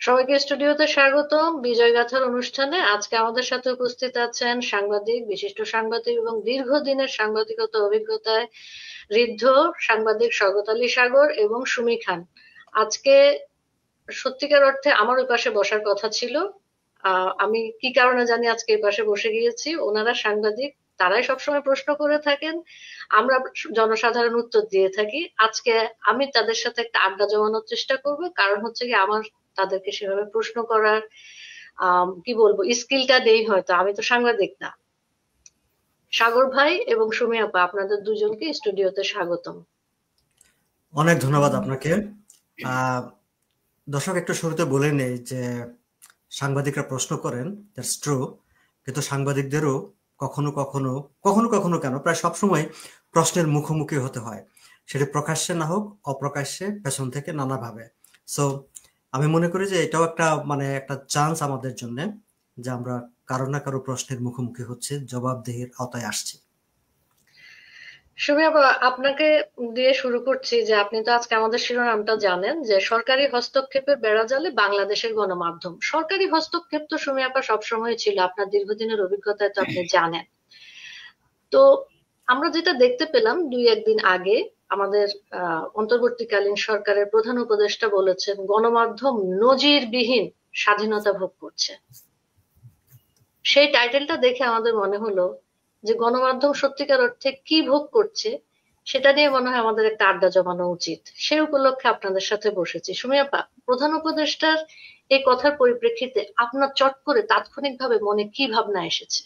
সবাইকে স্টুডিওতে স্বাগতম বিজয় গাথার অনুষ্ঠানে। আজকে আমাদের সাথে উপস্থিত আছেন সাংবাদিক, বিশিষ্ট সাংবাদিক এবং দীর্ঘদিনের সাংবাদিকতা অভিজ্ঞতায় ঋদ্ধ সাংবাদিক শওকত আলী সাগর এবং সুমি খান। আজকে সত্যিকার অর্থে আমার ওই পাশে বসার কথা ছিল। আমি কি কারণে জানি আজকে এই পাশে বসে গিয়েছি। ওনারা সাংবাদিক, তারাই সবসময় প্রশ্ন করে থাকেন, আমরা জনসাধারণ উত্তর দিয়ে থাকি। আজকে আমি তাদের সাথে একটা আড্ডা জমানোর চেষ্টা করব, কারণ হচ্ছে কি আমার তাদেরকে সেভাবে প্রশ্ন করার কি বলবো স্কিলটা নেই, হয়তো আমি তো সাংবাদিক না। সাগর ভাই এবং সুমি আপা, আপনাদের দুজনকে স্টুডিওতে স্বাগতম। অনেক ধন্যবাদ আপনাকে। আহ, দর্শক একটু শুরুতে বলে নেই যে সাংবাদিকরা প্রশ্ন করেন, দ্যাটস ট্রু, কিন্তু সাংবাদিকদেরও কখনো কখনো কখনো কখনো কেন প্রায় সবসময় প্রশ্নের মুখোমুখি হতে হয়, সেটি প্রকাশ্যে না হোক অপ্রকাশ্যে, পেছন থেকে নানাভাবে। সো আমি মনে করি যে এটাও একটা একটা চান্স আমাদের জন্য, যে আমরা কারো না কারো প্রশ্নের মুখোমুখি হচ্ছে, জবাবদিহির আওতায় আসছি। সুমি আপা, আপনাকে দিয়ে শুরু করছি যে আপনি তো আজকে আমাদের শিরোনামটা জানেন যে সরকারি হস্তক্ষেপের বেড়াজালে বাংলাদেশের গণমাধ্যম। সরকারি হস্তক্ষেপ তো সুমি আপা সবসময় ছিল, আপনার দীর্ঘদিনের অভিজ্ঞতায় তো আপনি জানেন। তো আমরা যেটা দেখতে পেলাম দুই একদিন আগে, আমাদের অন্তর্বর্তীকালীন সরকারের প্রধান উপদেষ্টা বলেছেন গণমাধ্যম নজিরবিহীন স্বাধীনতা ভোগ করছে। সেই টাইটেলটা দেখে আমাদের মনে হলো যে গণমাধ্যম সত্যিকার অর্থে কি ভোগ করছে সেটা নিয়ে মনে হয় আমাদের একটা আড্ডা জমানো উচিত। সেই উপলক্ষে আপনাদের সাথে বসেছি। সুমি আপা, প্রধান উপদেষ্টার এই কথার পরিপ্রেক্ষিতে আপনার চট করে তাৎক্ষণিকভাবে মনে কি ভাবনা এসেছে?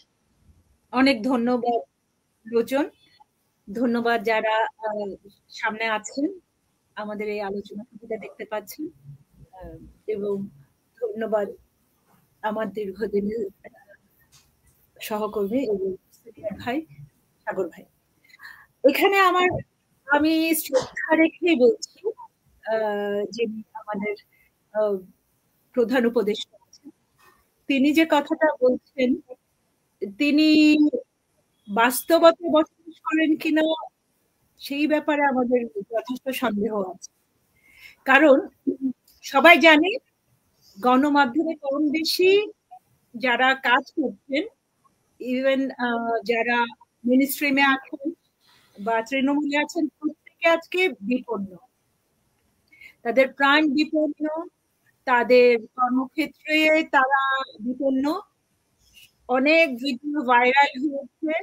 অনেক ধন্যবাদ লোচন, ধন্যবাদ যারা সামনে আছেন, আমাদের এই আলোচনা দেখতে পাচ্ছেন, এবং ধন্যবাদ আমার দীর্ঘদিনের সহকর্মী এবং সিনিয়র ভাই সাগর ভাই। এখানে আমি শ্রদ্ধা রেখেই বলছি যে আমাদের প্রধান উপদেষ্টা আছেন, তিনি যে কথাটা বলছেন তিনি বাস্তবতা বসবাস করেন কিনা সেই ব্যাপারে আমাদের যথেষ্ট সন্দেহ আছে। কারণ সবাই জানে গণমাধ্যমে কম বেশি যারা কাজ করছেন, ইভেন যারা মিনিস্ট্রিমে আছেন বা তৃণমূলে আছেন, প্রত্যেকে আজকে বিপন্ন, তাদের প্রাণ বিপন্ন, তাদের কর্মক্ষেত্রে তারা বিপন্ন। অনেক ভিডিও ভাইরাল হয়েছে,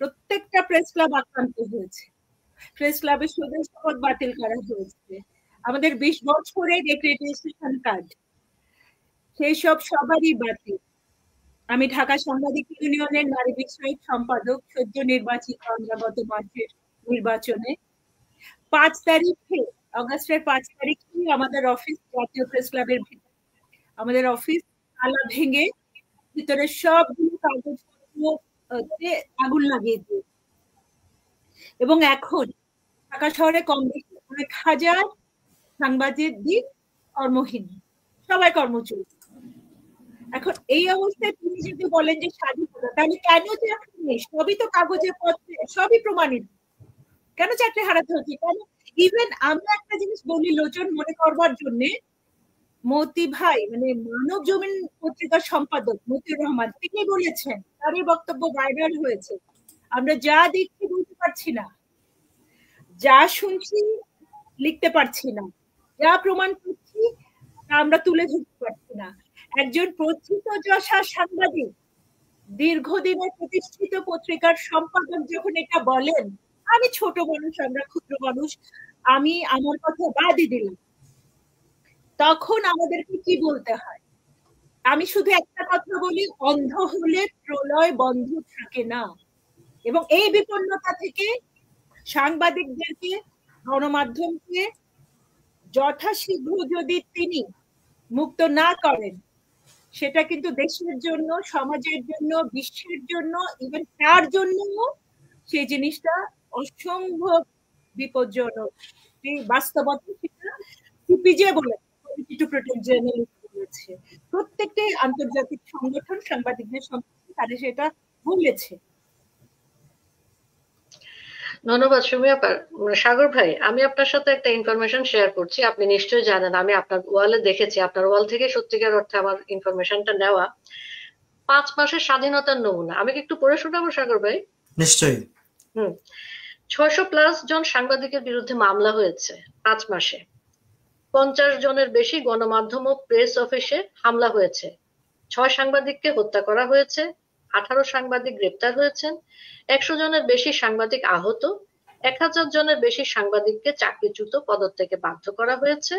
প্রত্যেকটা প্রেস ক্লাব আক্রান্ত হয়েছে, প্রেস ক্লাবের সদস্যপদ বাতিল করা হয়েছে, আমাদের 20 বছরের এক্রেডিটেশন কার্ড সেই সব সবারই বাতিল। আমি ঢাকা সাংবাদিক ইউনিয়নের নারী বিষয়ক সম্পাদক, সদ্য নির্বাচিত আমরা গত মাসের নির্বাচনে। 5 তারিখে, অগাস্টের 5 তারিখে আমাদের অফিস, জাতীয় প্রেস ক্লাবের ভিতরে আমাদের অফিস তালা ভেঙে ভিতরে সবগুলো কাগজপত্র আগুন লাগিয়ে দিয়ে, এবং এখন ঢাকা শহরে কম বেশি অনেক হাজার সাংবাদিক কর্মহীন, সবাই কর্মচ্যুত। এখন এই অবস্থায় তিনি যদি বলেন যে স্বাধীনতা, তাহলে কেন চাকরি নেই? সবই তো কাগজে পত্রে, সবই প্রমাণিত, কেন চাকরি হারাতে হচ্ছে? কেন? ইভেন আমরা একটা জিনিস বলি লোচন মনে করবার জন্য, মতি ভাই মানব জমিন পত্রিকার সম্পাদক মতিউর রহমান, তিনি বলেছেন, তারই বক্তব্য ভাইরাল হয়েছে, আমরা যা দেখছি বলতে পারছি না, যা শুনছি লিখতে পারছি না, যা প্রমাণ করছি তা আমরা তুলে ধরতে পারছি না। একজন প্রথিতযশা সাংবাদিক, দীর্ঘদিনের প্রতিষ্ঠিত পত্রিকার সম্পাদক যখন এটা বলেন, আমি ছোট মানুষ, আমরা ক্ষুদ্র মানুষ, আমি আমার কথা বাদই দিলাম, তখন আমাদেরকে কি বলতে হয়? আমি শুধু একটা কথা বলি, অন্ধ হলে প্রলয় বন্ধ থাকে না। এবং এই বিপন্নতা থেকে সাংবাদিকদেরকে, গণমাধ্যমকে যথাশীঘ্র যদি তিনি মুক্ত না করেন, সেটা কিন্তু দেশের জন্য, সমাজের জন্য, বিশ্বের জন্য, ইভেন তার জন্য সেই জিনিসটা অসম্ভব বিপজ্জনক। বাস্তবতা সেটা সিপিজে বলেছে, কমিটি টু প্রোটেক্ট জার্নালিস্ট বলেছে, প্রত্যেকটি আন্তর্জাতিক সংগঠন সাংবাদিকদের সংগঠন তারা সেটা বলেছে। ধন্যবাদ সুমি আপা। সাগর ভাই, আমি আপনার সাথে একটা ইনফরমেশন শেয়ার করছি। আপনি নিশ্চয়ই জানেন, আমি আপনার ওয়ালে দেখেছি, আপনার ওয়াল থেকে সত্যিকার অর্থে আমার ইনফরমেশনটা নেওয়া। 5 মাসের স্বাধীনতার নমুনা আমি কি একটু পড়ে শোনাবো সাগর ভাই? নিশ্চয়ই। হুম। 600+ জন সাংবাদিকের বিরুদ্ধে মামলা হয়েছে 5 মাসে। 50 জনের বেশি গণমাধ্যম ও প্রেস অফিসে হামলা হয়েছে। 6 সাংবাদিককে হত্যা করা হয়েছে। 18 সাংবাদিক গ্রেপ্তার হয়েছেন। 100 জনের বেশি সাংবাদিক আহত। 1000 জনের বেশি সাংবাদিককে চাকরিচ্যুত পদত্যাগে বাধ্য করা হয়েছে।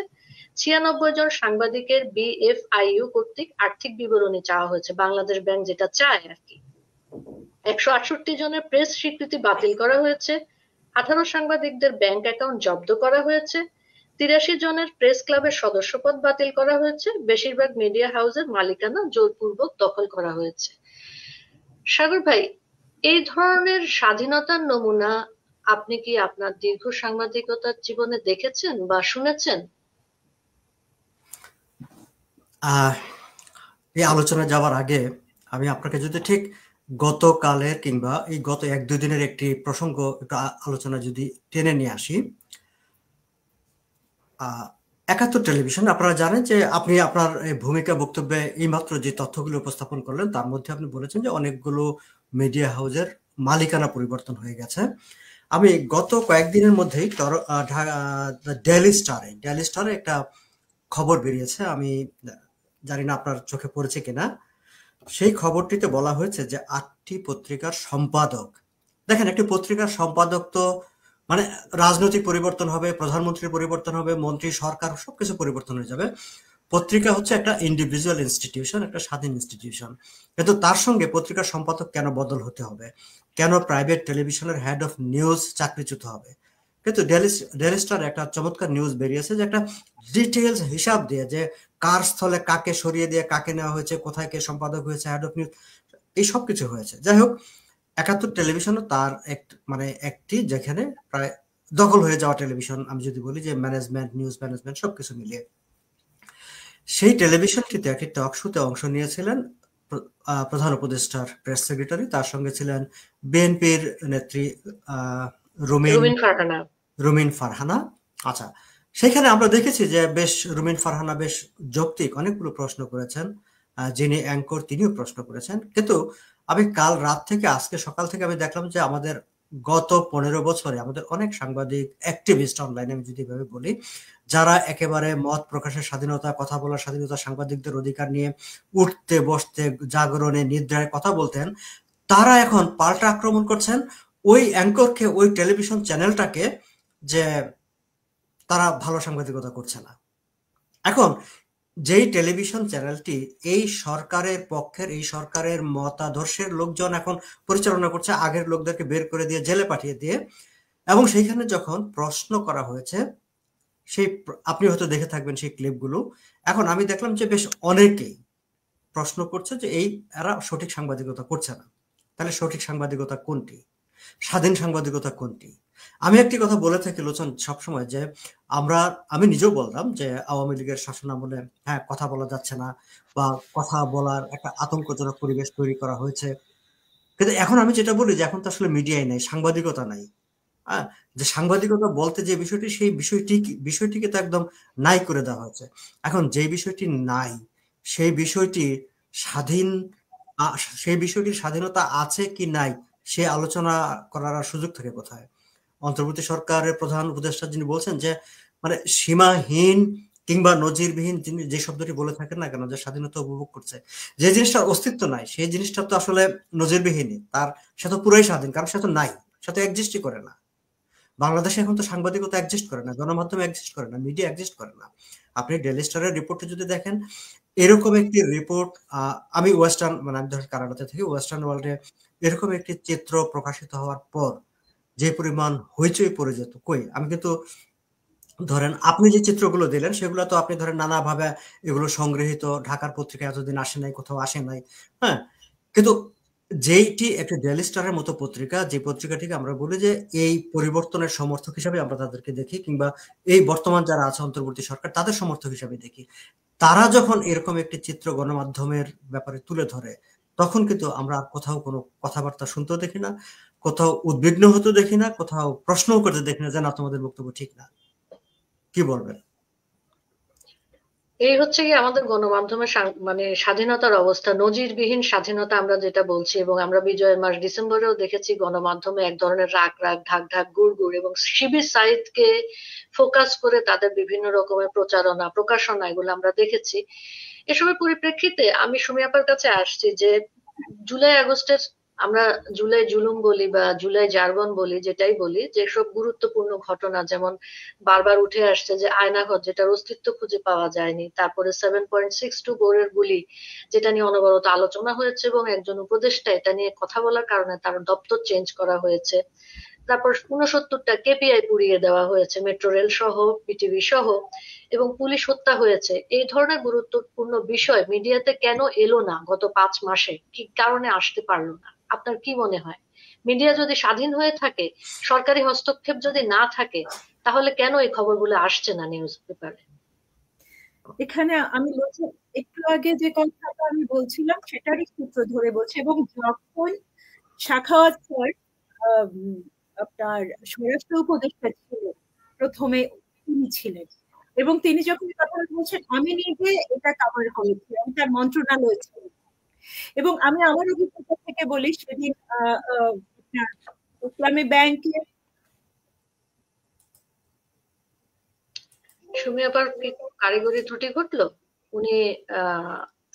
96 জন সাংবাদিকের বিএফআইইউ কর্তৃক আর্থিক বিবরণী চাওয়া হয়েছে, বাংলাদেশ ব্যাংক যেটা চায় আর কি। 168 জনের প্রেস স্বীকৃতি বাতিল করা হয়েছে। 18 সাংবাদিকদের ব্যাংক অ্যাকাউন্ট জব্দ করা হয়েছে। 83 জনের প্রেস ক্লাবের সদস্যপদ বাতিল করা হয়েছে। বেশিরভাগ মিডিয়া হাউসের মালিকানা জোরপূর্বক দখল করা হয়েছে। সাগর ভাই, এই ধরনের স্বাধীনতার নমুনা আপনি কি আপনার দীর্ঘ সাংবাদিকতার জীবনে দেখেছেন বা শুনেছেন? এই আলোচনা যাওয়ার আগে আমি আপনাকে যদি ঠিক গতকালের কিংবা এই গত 1-2 দিনের একটি প্রসঙ্গ একটু আলোচনা যদি টেনে নিয়ে আসি। 71 টেলিভিশন, আপনারা জানেন যে আপনি আপনার ভূমিকা বক্তব্যে এইমাত্র যে তথ্যগুলো উপস্থাপন করলেন তার মধ্যে আপনি বলেছেন যে অনেকগুলো মিডিয়া হাউসের মালিকানা পরিবর্তন হয়ে গেছে। আমি গত কয়েকদিনের মধ্যেই ডেইলি স্টারে একটা খবর বেরিয়েছে, আমি জানি না আপনার চোখে পড়েছে কিনা। সেই খবরটিতে বলা হয়েছে যে 8টি পত্রিকার সম্পাদক, দেখেন একটি পত্রিকার সম্পাদক তো মানে রাজনৈতিক পরিবর্তন হবে, প্রধানমন্ত্রীর পরিবর্তন হবে, মন্ত্রী সরকার সবকিছু পরিবর্তন হয়ে যাবে। পত্রিকা হচ্ছে একটা ইন্ডিভিজুয়াল ইনস্টিটিউশন, একটা স্বাধীন ইনস্টিটিউশন, কিন্তু তার সঙ্গে পত্রিকার সম্পাদক কেন বদল হতে হবে? কেন প্রাইভেট টেলিভিশনের হেড অফ নিউজ চাকরিচ্যুত হবে? কিন্তু ডেইলি স্টার একটা চমৎকার নিউজ বেরিয়েছে যে একটা ডিটেলস হিসাব দিয়ে যে কার স্থলে কাকে সরিয়ে দিয়ে কাকে নেওয়া হয়েছে, কোথায় কে সম্পাদক হয়েছে, হেড অফ নিউজ, এই সব কিছু হয়েছে। যাই হোক, 71 টেলিভিশনও তার একটি যেখানে প্রায় দখল হয়ে যাওয়া টেলিভিশন, আমি যদি বলি যে ম্যানেজমেন্ট, নিউজ ম্যানেজমেন্ট সবকিছু মিলিয়ে। সেই টেলিভিশনটিতে একটি টক শোতে অংশ নিয়েছিলেন প্রধান উপদেষ্টার প্রেস সেক্রেটারি, তার সঙ্গে ছিলেন বিএনপির নেত্রী রুমিন ফারহানা। আচ্ছা, সেখানে আমরা দেখেছি যে বেশ রুমিন ফারহানা বেশ যৌক্তিক অনেকগুলো প্রশ্ন করেছেন, যিনি অ্যাঙ্কর তিনিও প্রশ্ন করেছেন। কিন্তু আমি কাল রাত থেকে আজকে সকাল থেকে আমি দেখলাম যে আমাদের গত 15 বছরে আমাদের অনেক সাংবাদিক অ্যাক্টিভিস্ট অনলাইনে, আমি যদি এভাবে বলি, যারা একেবারে মত প্রকাশের স্বাধীনতা, কথা বলার স্বাধীনতা, সাংবাদিকদের অধিকার নিয়ে উঠতে বসতে জাগরণে নিদ্রায় কথা বলতেন, তারা এখন পাল্টা আক্রমণ করছেন ওই অ্যাঙ্করকে, ওই টেলিভিশন চ্যানেলটাকে, যে তারা ভালো সাংবাদিকতা করছে না। এখন যেই টেলিভিশন চ্যানেলটি এই সরকারের পক্ষের, এই সরকারের মতাদর্শের লোকজন এখন পরিচালনা করছে, আগের লোকদেরকে বের করে দিয়ে জেলে পাঠিয়ে দিয়ে, এবং সেইখানে যখন প্রশ্ন করা হয়েছে, সেই আপনি হয়তো দেখে থাকবেন সেই ক্লিপগুলো, এখন আমি দেখলাম যে বেশ অনেকেই প্রশ্ন করছে যে এরা সঠিক সাংবাদিকতা করছে না। তাহলে সঠিক সাংবাদিকতা কোনটি? স্বাধীন সাংবাদিকতা কোনটি? আমি একটি কথা বলে থাকি লোচন সবসময়, যে আমি নিজেও বললাম যে আওয়ামী লীগের শাসনামলে হ্যাঁ কথা বলা যাচ্ছে না, বা কথা বলার একটা আতঙ্কজনক পরিবেশ তৈরি করা হয়েছে। কিন্তু এখন আমি যেটা বলি যে এখন তো আসলে মিডিয়াই নাই, সাংবাদিকতা নাই। যে সাংবাদিকতা বলতে যে বিষয়টি, সেই বিষয়টিকে তো একদম নাই করে দেওয়া হয়েছে। এখন যে বিষয়টি নাই, সেই বিষয়টির স্বাধীনতা আছে কি নাই, সে আলোচনা করার সুযোগ থাকে কোথায়? অন্তর্বর্তী সরকারের প্রধান উপদেষ্টা যিনি বলছেন যে মানে সীমাহীন কিংবা নজিরবিহীন, যিনি যে শব্দটি বলে থাকেন না কেন, যে স্বাধীনতা উপভোগ করছে, যে জিনিসটার অস্তিত্ব নাই, সেই জিনিসটা তো আসলে নজিরবিহীনই, সে তো পুরাই স্বাধীন, কারণ সে তো নাই, সে তো এক্সিস্টই করে না। বাংলাদেশে এখন তো সাংবাদিকতা এক্সিস্ট করে না, গণমাধ্যম এক্সিস্ট করে না, মিডিয়া এক্সিস্ট করে না। আপনি ডেইলি স্টারের রিপোর্টে যদি দেখেন, এরকম একটি রিপোর্ট, আমি আমি ধরেন কানাডাতে থেকে ওয়েস্টার্ন ওয়ার্ল্ডে এরকম একটি চিত্র প্রকাশিত হওয়ার পর যে পরিমাণ হইচই পড়ে যেত, কই আমি কিন্তু ধরেন আপনি যে চিত্রগুলো দিলেন সেগুলো তো আপনি ধরেন নানাভাবে এগুলো সংগৃহীত, ঢাকার পত্রিকা এতদিন আসে নাই, কোথাও আসে নাই, হ্যাঁ। কিন্তু যেইটি একটা ডেইলি স্টারের মতো পত্রিকা, যে পত্রিকাটিকে আমরা বলি যে এই পরিবর্তনের সমর্থক হিসাবে আমরা তাদেরকে দেখি, কিংবা এই বর্তমান যারা আছে অন্তর্বর্তী সরকার তাদের সমর্থক হিসাবে দেখি, তারা যখন এরকম একটি চিত্র গণমাধ্যমের ব্যাপারে তুলে ধরে, তখন কিন্তু আমরা কোথাও কোনো কথাবার্তা শুনতেও দেখি না, কোথাও উদ্বিগ্ন হতে দেখি না, কোথাও প্রশ্নও করতে দেখি না যে না তোমাদের বক্তব্য ঠিক না। কি বলবেন? এই হচ্ছে কি আমাদের গণমাধ্যমের মানে স্বাধীনতার অবস্থা, নজিরবিহীন স্বাধীনতা আমরা যেটা বলছি। এবং আমরা বিজয়ের মাস ডিসেম্বরেও দেখেছি গণমাধ্যমে এক ধরনের রাগ রাগ ঢাক ঢাক গুড় গুড়, এবং শিবির সাইদকে ফোকাস করে তাদের বিভিন্ন রকমের প্রচারণা প্রকাশনা এগুলো আমরা দেখেছি। এসবের পরিপ্রেক্ষিতে আমি সুমি আপার কাছে আসছি যে জুলাই আগস্টের, আমরা জুলাই জুলুম বলি বা জুলাই জার্গন বলি, যেটাই বলি, যেসব গুরুত্বপূর্ণ ঘটনা, যেমন বারবার উঠে আসছে যে আয়নাঘর যেটার অস্তিত্ব খুঁজে পাওয়া যায়নি, তারপরে 7.62 বোরের গুলি যেটা নিয়ে অনবরত আলোচনা হয়েছে এবং একজন উপদেষ্টা এটা নিয়ে কথা বলার কারণে তার দপ্তর চেঞ্জ করা হয়েছে, তারপর 69টা কেপিআই পুড়িয়ে দেওয়া হয়েছে, মেট্রো রেল সহ, পিটিভি সহ, এবং পুলিশ হত্যা হয়েছে। এই ধরনের গুরুত্বপূর্ণ বিষয় মিডিয়াতে কেন এলো না গত 5 মাসে? কি কারণে আসতে পারলো না? আপনার কি মনে হয়? মিডিয়া যদি স্বাধীন হয়ে থাকে, সরকারি হস্তক্ষেপ যদি না থাকে, তাহলে কেন এই খবরগুলো আসছে না নিউজ পেপারে? এখানে আমি বলছি, একটু আগে যে কথাটা আমি বলছিলাম সেটারই সূত্র ধরে বলছি। এবং যখন সাখাওয়াত স্যার আপনার স্বরাষ্ট্র উপদেষ্টা ছিলেন, প্রথমে তিনি ছিলেন, এবং তিনি যখন কথা বলছেন, আমি নিজে এটা কভার করেছি, আমি তার মন্ত্রণালয়ে ছিলাম। এবং আমি আমার অভিজ্ঞতা থেকে বলি, সেদিন ইসলামী ব্যাংকের সুমি আপার কি কারিগরি ত্রুটি ঘটলো? উনি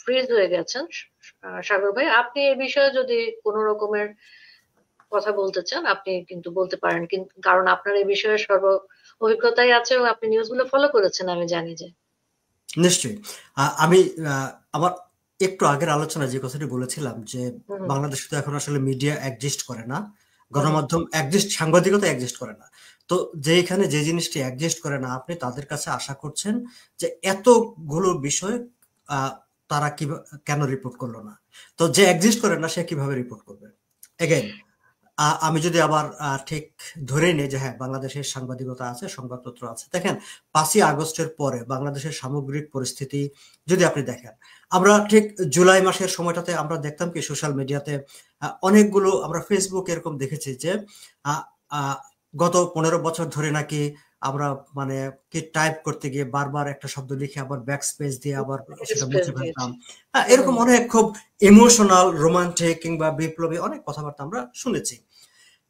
ফ্রিজ হয়ে গেছেন। সাগর ভাই, আপনি এই বিষয়ে যদি কোনো রকমের কথা বলতে চান আপনি কিন্তু বলতে পারেন, কিন্তু কারণ আপনার এই বিষয়ে সর্ব অভিজ্ঞতাই আছে এবং আপনি নিউজগুলো ফলো করেছেন, আমি জানি যে। নিশ্চয়ই। আমি আমার একটু আগের আলোচনায় যে কথাটি বলেছিলাম যে বাংলাদেশে তো এখন আসলে মিডিয়া এক্সিস্ট করে না, গণমাধ্যম এক্সিস্ট, সাংবাদিকতা এক্সিস্ট করে না। তো যেখানে যে জিনিসটি এক্সিস্ট করে না, আপনি তাদের কাছে আশা করছেন যে এতগুলো বিষয় তারা কেন রিপোর্ট করলো না? তো যে এক্সিস্ট করে না সে কিভাবে রিপোর্ট করবে? এগেইন আমি যদি আবার ঠিক ধরে নিই যে হ্যাঁ, বাংলাদেশের সাংবাদিকতা আছে, সংবাদপত্র আছে। দেখেন, 5ই আগস্টের পরে বাংলাদেশের সামগ্রিক পরিস্থিতি যদি আপনি দেখেন, আমরা ঠিক জুলাই মাসের সময়টাতে আমরা দেখতাম কি সোশ্যাল মিডিয়াতে অনেকগুলো, আমরা ফেসবুক এরকম দেখেছি যে গত 15 বছর ধরে নাকি আমরা মানে কি টাইপ করতে গিয়ে বারবার একটা শব্দ লিখে আবার ব্যাক স্পেস দিয়ে আবার সেটা মুছে ফেলতাম। এরকম অনেক খুব ইমোশনাল, রোমান্টিক কিংবা বিপ্লবী অনেক কথাবার্তা আমরা শুনেছি।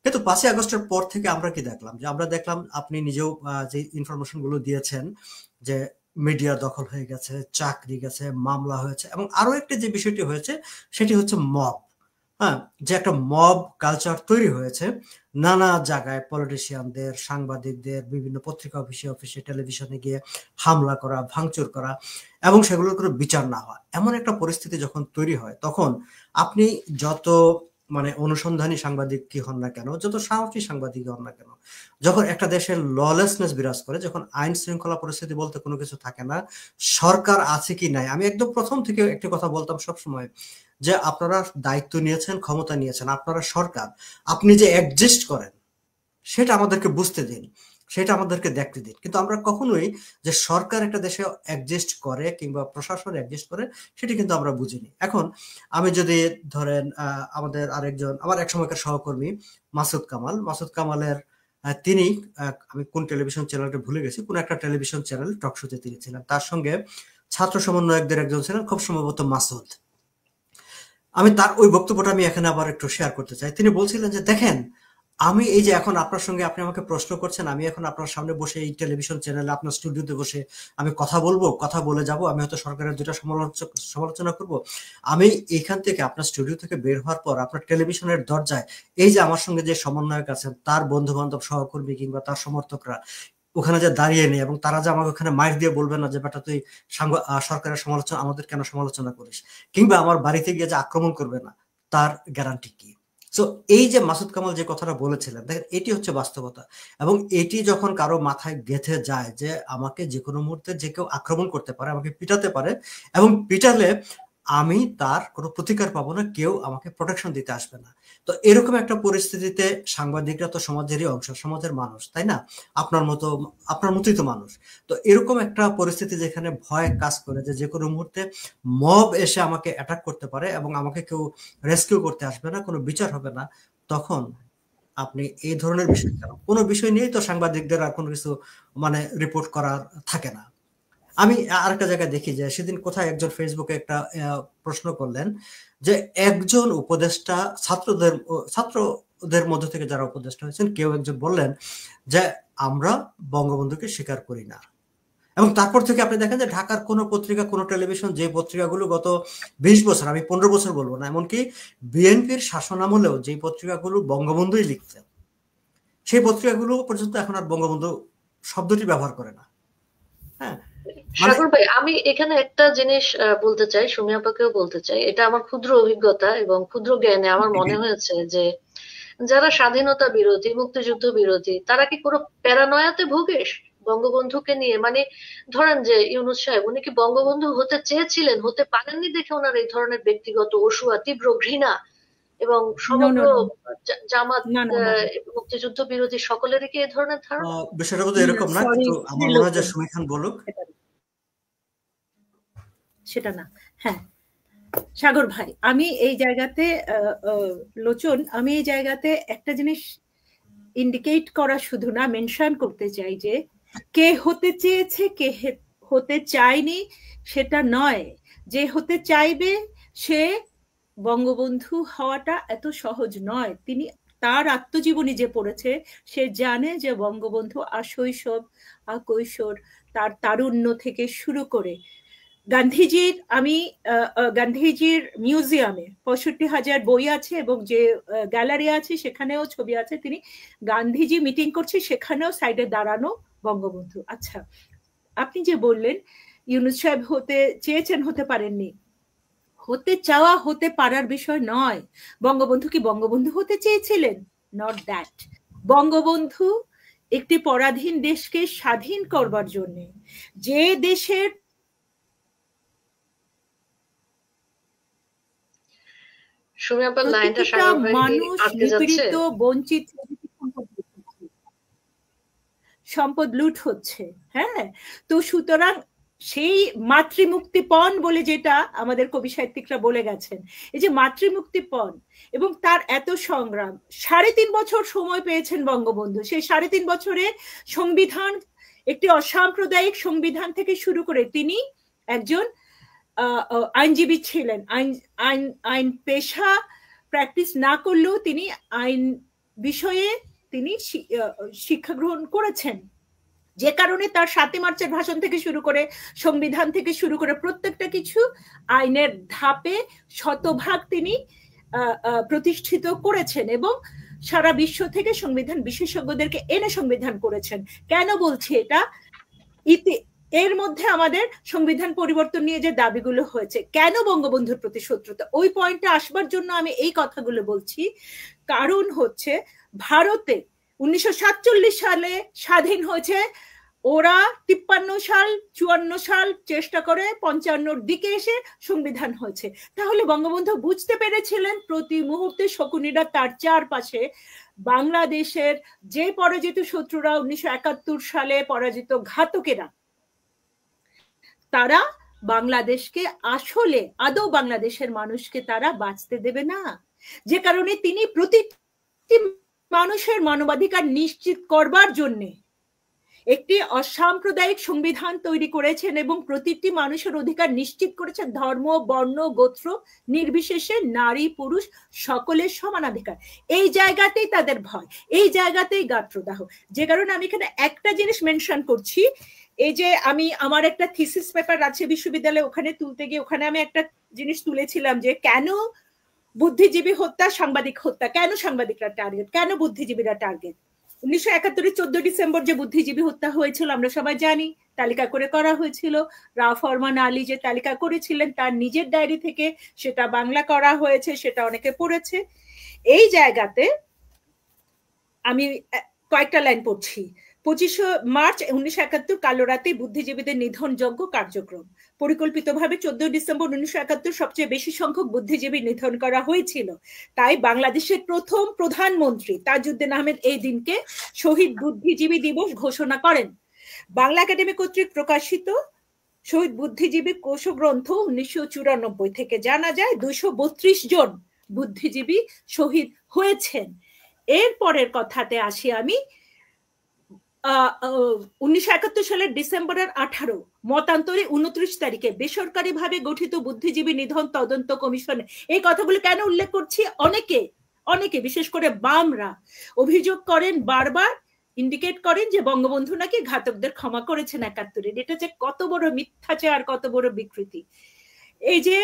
কিন্তু 5ই আগস্টের পর থেকে আমরা কি দেখলাম? যে আমরা দেখলাম, আপনি নিজেও যে ইনফরমেশন গুলো দিয়েছেন যে মিডিয়া দখল হয়ে গেছে, চাকরি গেছে, মামলা হয়েছে, এবং আরো একটা যে বিষয়টি হয়েছে সেটি হচ্ছে মব। হ্যাঁ, যে একটা মব কালচার তৈরি হয়েছে নানা জায়গায়, পলিটিশিয়ানদের, সাংবাদিকদের, বিভিন্ন পত্রিকা অফিসে অফিসে টেলিভিশনে গিয়ে হামলা করা, ভাঙচুর করা, এবং সেগুলোর কোনো বিচার না হওয়া। এমন একটা পরিস্থিতি যখন তৈরি হয়, তখন আপনি যত মানে অনুসন্ধানী সাংবাদিক কি হন না কেন, যত সাহসী সাংবাদিক হন না কেন, যখন একটা দেশের ললেসনেস বিরাজ করে, যখন আইন শৃঙ্খলা পরিস্থিতি বলতে কোনো কিছু থাকে না, সরকার আছে কি নাই, আমি একদম প্রথম থেকে একটি কথা বলতাম সবসময় যে আপনারা দায়িত্ব নিয়েছেন, ক্ষমতা নিয়েছেন, আপনারা সরকার, আপনি যে এক্সিস্ট করেন সেটা আমাদেরকে বুঝতে দিন, সেটা আমাদেরকে দেখতে দিন। কিন্তু আমরা কখনোই যে সরকার একটা দেশে এক্সিস্ট করে কিংবা প্রশাসন এক্সিস্ট করে সেটি কিন্তু আমরা বুঝিনি। এখন আমি যদি ধরেন আমাদের আরেকজন, আমার এক সময়কার সহকর্মী মাসুদ কামালের তিনি আমি কোন টেলিভিশন চ্যানেলটা ভুলে গেছি, কোন একটা টেলিভিশন চ্যানেল টক শোতে তিনি ছিলেন, তার সঙ্গে ছাত্র সমন্বয়কদের একজন ছিলেন, খুব সম্ভবত মাসুদ। আমি তার ওই বক্তব্যটা আমি এখানে আবার একটু শেয়ার করতে চাই। তিনি বলছিলেন যে দেখেন, আমি এই যে এখন আপনার সঙ্গে আপনি আমাকে প্রশ্ন করছেন, আমি এখন আপনার সামনে বসে এই টেলিভিশন চ্যানেলে আপনার স্টুডিওতে বসে আমি কথা বলবো, কথা বলে যাব, আমি হয়তো সরকারের দুটা সমালোচনা করব। আমি এখান থেকে আপনার স্টুডিও থেকে বের হওয়ার পর আপনার টেলিভিশনের দরজায় এই যে আমার সঙ্গে যে সমন্বয়ক আছেন, তার বন্ধু বান্ধব, সহকর্মী কিংবা তার সমর্থকরা ওখানে যে দাঁড়িয়ে নেই, এবং তারা যে আমাকে ওখানে মাইর দিয়ে বলবে না যে বেটা তুই সরকারের সমালোচনা, আমাদের কেন সমালোচনা করিস, কিংবা আমার বাড়িতে গিয়ে যে আক্রমণ করবে না, তার গ্যারান্টি কি? সো এই যে মাসুদ কামাল যে কথাটা বলেছিলেন, দেখেন এটি হচ্ছে বাস্তবতা। এবং এটি যখন কারো মাথায় গেঁথে যায় যে আমাকে যে কোনো মুহূর্তে যে কেউ আক্রমণ করতে পারে, আমাকে পিটাতে পারে, এবং পিটালে আমি তার কোনো প্রতিকার পাবো না, কেউ আমাকে প্রোটেকশন দিতে আসবে না। তো এরকম একটা পরিস্থিতিতে সাংবাদিকরা তো সমাজেরই অংশ, সমাজের মানুষ, তাই না? আপনার মতোই তো মানুষ। তো এরকম একটা পরিস্থিতি যেখানে ভয় কাজ করে যে কোনো মুহূর্তে মব এসে আমাকে অ্যাটাক করতে পারে এবং আমাকে কেউ রেস্কিউ করতে আসবে না, কোনো বিচার হবে না, তখন আপনি এই ধরনের বিষয় কেন? কোনো বিষয় নিয়েই তো সাংবাদিকদের আর কোনো কিছু মানে রিপোর্ট করার থাকে না। আমি আরেকটা জায়গায় দেখি যে সেদিন কোথায় একজন ফেসবুকে একটা প্রশ্ন করলেন যে একজন উপদেষ্টা ছাত্রদের মধ্য থেকে যারা উপদেষ্টা হয়েছেন কেউ একজন বললেন যে আমরা বঙ্গবন্ধুকে স্বীকার করি না। এবং তারপর থেকে আপনি দেখেন যে ঢাকার কোনো পত্রিকা, কোনো টেলিভিশন, যে পত্রিকাগুলো গত 20 বছর, আমি 15 বছর বলবো না, এমনকি বিএনপির শাসনামলেও যে পত্রিকাগুলো বঙ্গবন্ধুই লিখতেন, সেই পত্রিকাগুলো পর্যন্ত এখন আর বঙ্গবন্ধু শব্দটি ব্যবহার করে না। হ্যাঁ, সাগর ভাই, আমি এখানে একটা জিনিস বলতে চাই, সুমি আপাকেও বলতে চাই, এটা আমার ক্ষুদ্র অভিজ্ঞতা এবং ক্ষুদ্র জ্ঞানে আমার মনে হয়েছে যে যারা স্বাধীনতা বিরোধী, মুক্তিযুদ্ধ বিরোধী, তারা কি কোনো প্যারানয়াতে ভোগে বঙ্গবন্ধুকে নিয়ে? মানে ধরেন যে ইউনূস সাহেব, উনি কি বঙ্গবন্ধু হতে চেয়েছিলেন, হতে পারেননি দেখে ওনার এই ধরনের ব্যক্তিগত অসূয়া, তীব্র ঘৃণা এবং সমগ্র জামাত, মুক্তিযুদ্ধ বিরোধী সকলেরই কি এই ধরনের ধারণা? বিষয়টা বোধহয় এরকম না, কিন্তু আমার মনে হয় যে সুমি খান বলুক। সেটা না। হ্যাঁ সাগর ভাই, আমি এই জায়গাতে লোচন, আমি এই জায়গাতে একটা জিনিস ইন্ডিকেট করা শুধু না, মেনশন করতে চাই যে কে হতে চেয়েছে কে হতে চায়নি সেটা নয়। যে হতে চাইবে সে বঙ্গবন্ধু হওয়াটা এত সহজ নয়। তিনি তার আত্মজীবনী যে পড়েছে সে জানে যে বঙ্গবন্ধু আশৈশব, কৈশোর, তার তারুণ্য থেকে শুরু করে গান্ধীজির, আমি গান্ধীজির মিউজিয়ামে 65,000 বই আছে এবং যে গ্যালারি আছে সেখানেও ছবি আছে, তিনি গান্ধীজি মিটিং করছে সেখানেও সাইডে দাঁড়ানো বঙ্গবন্ধু। আচ্ছা, আপনি যে বললেন ইউনূস সাহেব হতে চেয়েছেন, হতে পারেননি, হতে চাওয়া হতে পারার বিষয় নয়। বঙ্গবন্ধু কি বঙ্গবন্ধু হতে চেয়েছিলেন? Not that. বঙ্গবন্ধু একটি পরাধীন দেশকে স্বাধীন করবার জন্য, যে দেশের মানুষ নিপীড়িত, বঞ্চিত, সম্পদ লুট হচ্ছে, হ্যাঁ, তো সুতরাং সেই মাতৃমুক্তিপণ বলে যেটা আমাদের কবি সাহিত্যিকরা বলে গেছেন, এই যে মাতৃমুক্তিপণ এবং তার এত সংগ্রাম, 3.5 বছর সময় পেয়েছেন বঙ্গবন্ধু। সেই 3.5 বছরে সংবিধান, একটি অসাম্প্রদায়িক সংবিধান থেকে শুরু করে তিনি একজন আইনজীবী ছিলেন, আইন পেশা প্র্যাকটিস না করলেও তিনি আইন বিষয়ে তিনি শিক্ষা গ্রহণ করেছেন, যে কারণে তার 7 মার্চের ভাষণ থেকে শুরু করে সংবিধান থেকে শুরু করে প্রত্যেকটা কিছু আইনের ধাপে শতভাগ তিনি প্রতিষ্ঠিত করেছেন এবং সারা বিশ্ব থেকে সংবিধান বিশেষজ্ঞদেরকে এনে সংবিধান করেছেন। কেন বলছি এটা? এর মধ্যে আমাদের সংবিধান পরিবর্তন নিয়ে যে দাবিগুলো হয়েছে, কেন বঙ্গবন্ধুর প্রতি শত্রুতা, ওই পয়েন্টে আসবার জন্য আমি এই কথাগুলো বলছি। কারণ হচ্ছে ভারতে 1947 সালে স্বাধীন হয়েছে, ওরা 53 সাল 54 সাল চেষ্টা করে 55-র দিকে এসে সংবিধান হয়েছে। তাহলে বঙ্গবন্ধু বুঝতে পেরেছিলেন প্রতি মুহূর্তে শকুনিরা তার চারপাশে, বাংলাদেশের যে পরাজিত শত্রুরা 1971 সালে পরাজিত ঘাতকেরা, তারা বাংলাদেশকে আসলে আদৌ বাংলাদেশের মানুষকে তারা বাঁচতে দেবে না। যে কারণে তিনি প্রতিটি মানুষের মানবাধিকার নিশ্চিত করবার জন্য একটি অসাম্প্রদায়িক সংবিধান তৈরি করেছেন এবং প্রতিটি মানুষের অধিকার নিশ্চিত করেছেন, ধর্ম, বর্ণ, গোত্র নির্বিশেষে নারী পুরুষ সকলের সমানাধিকার। এই জায়গাতেই তাদের ভয়, এই জায়গাতেই গাত্রদাহ। যে কারণে আমি এখানে একটা জিনিস মেনশন করছি, এই যে আমি আমার একটা থিসিস পেপার আছে বিশ্ববিদ্যালয়ে, ওখানে তুলতে গিয়ে ওখানে আমি একটা জিনিস তুলেছিলাম যে কেন বুদ্ধিজীবী হত্যা, সাংবাদিক হত্যা, কেন সাংবাদিকরা টার্গেট, কেন বুদ্ধিজীবীরা টার্গেট। 1971 14 ডিসেম্বর যে বুদ্ধিজীবী হত্যা হয়েছিল আমরা সবাই জানি, তালিকা করে করা হয়েছিল। রাও ফরমান আলী যে তালিকা করেছিলেন তার নিজের ডায়েরি থেকে সেটা বাংলা করা হয়েছে, সেটা অনেকে পড়েছে। এই জায়গাতে আমি কয়েকটা লাইন পড়ছি। 25 মার্চ 1971 কালো রাতে বুদ্ধিজীবীদের নিধন যজ্ঞ কার্যক্রম। পরিকল্পিতভাবে 14 ডিসেম্বর 1971 সবচেয়ে বেশি সংখ্যক বুদ্ধিজীবী নিধন করা হয়েছিল। তাই বাংলাদেশের প্রথম প্রধানমন্ত্রী তাজউদ্দিন আহমেদ এই দিনকে শহীদ বুদ্ধিজীবী দিবস ঘোষণা করেন। বাংলা একাডেমি কর্তৃক প্রকাশিত শহীদ বুদ্ধিজীবী কোষগ্রন্থ 1994 থেকে জানা যায় 232 জন বুদ্ধিজীবী শহীদ হয়েছেন। এর পরের কথাতে আসি আমি। 1971 সালের ডিসেম্বরের 18 মতান্তরে 29 তারিখে বেসরকারিভাবে গঠিত বুদ্ধিজীবী নিধন তদন্ত কমিশন। এই কথাগুলো কেন উল্লেখ করছি? অনেকে বিশেষ করে বামরা অভিযোগ করেন, বারবার ইন্ডিকেট করেন যে বঙ্গবন্ধু নাকি ঘাতকদের ক্ষমা করেছেন 71-এ। এটা যে কত বড় মিথ্যাচার, কত বড় বিকৃতি। এই যে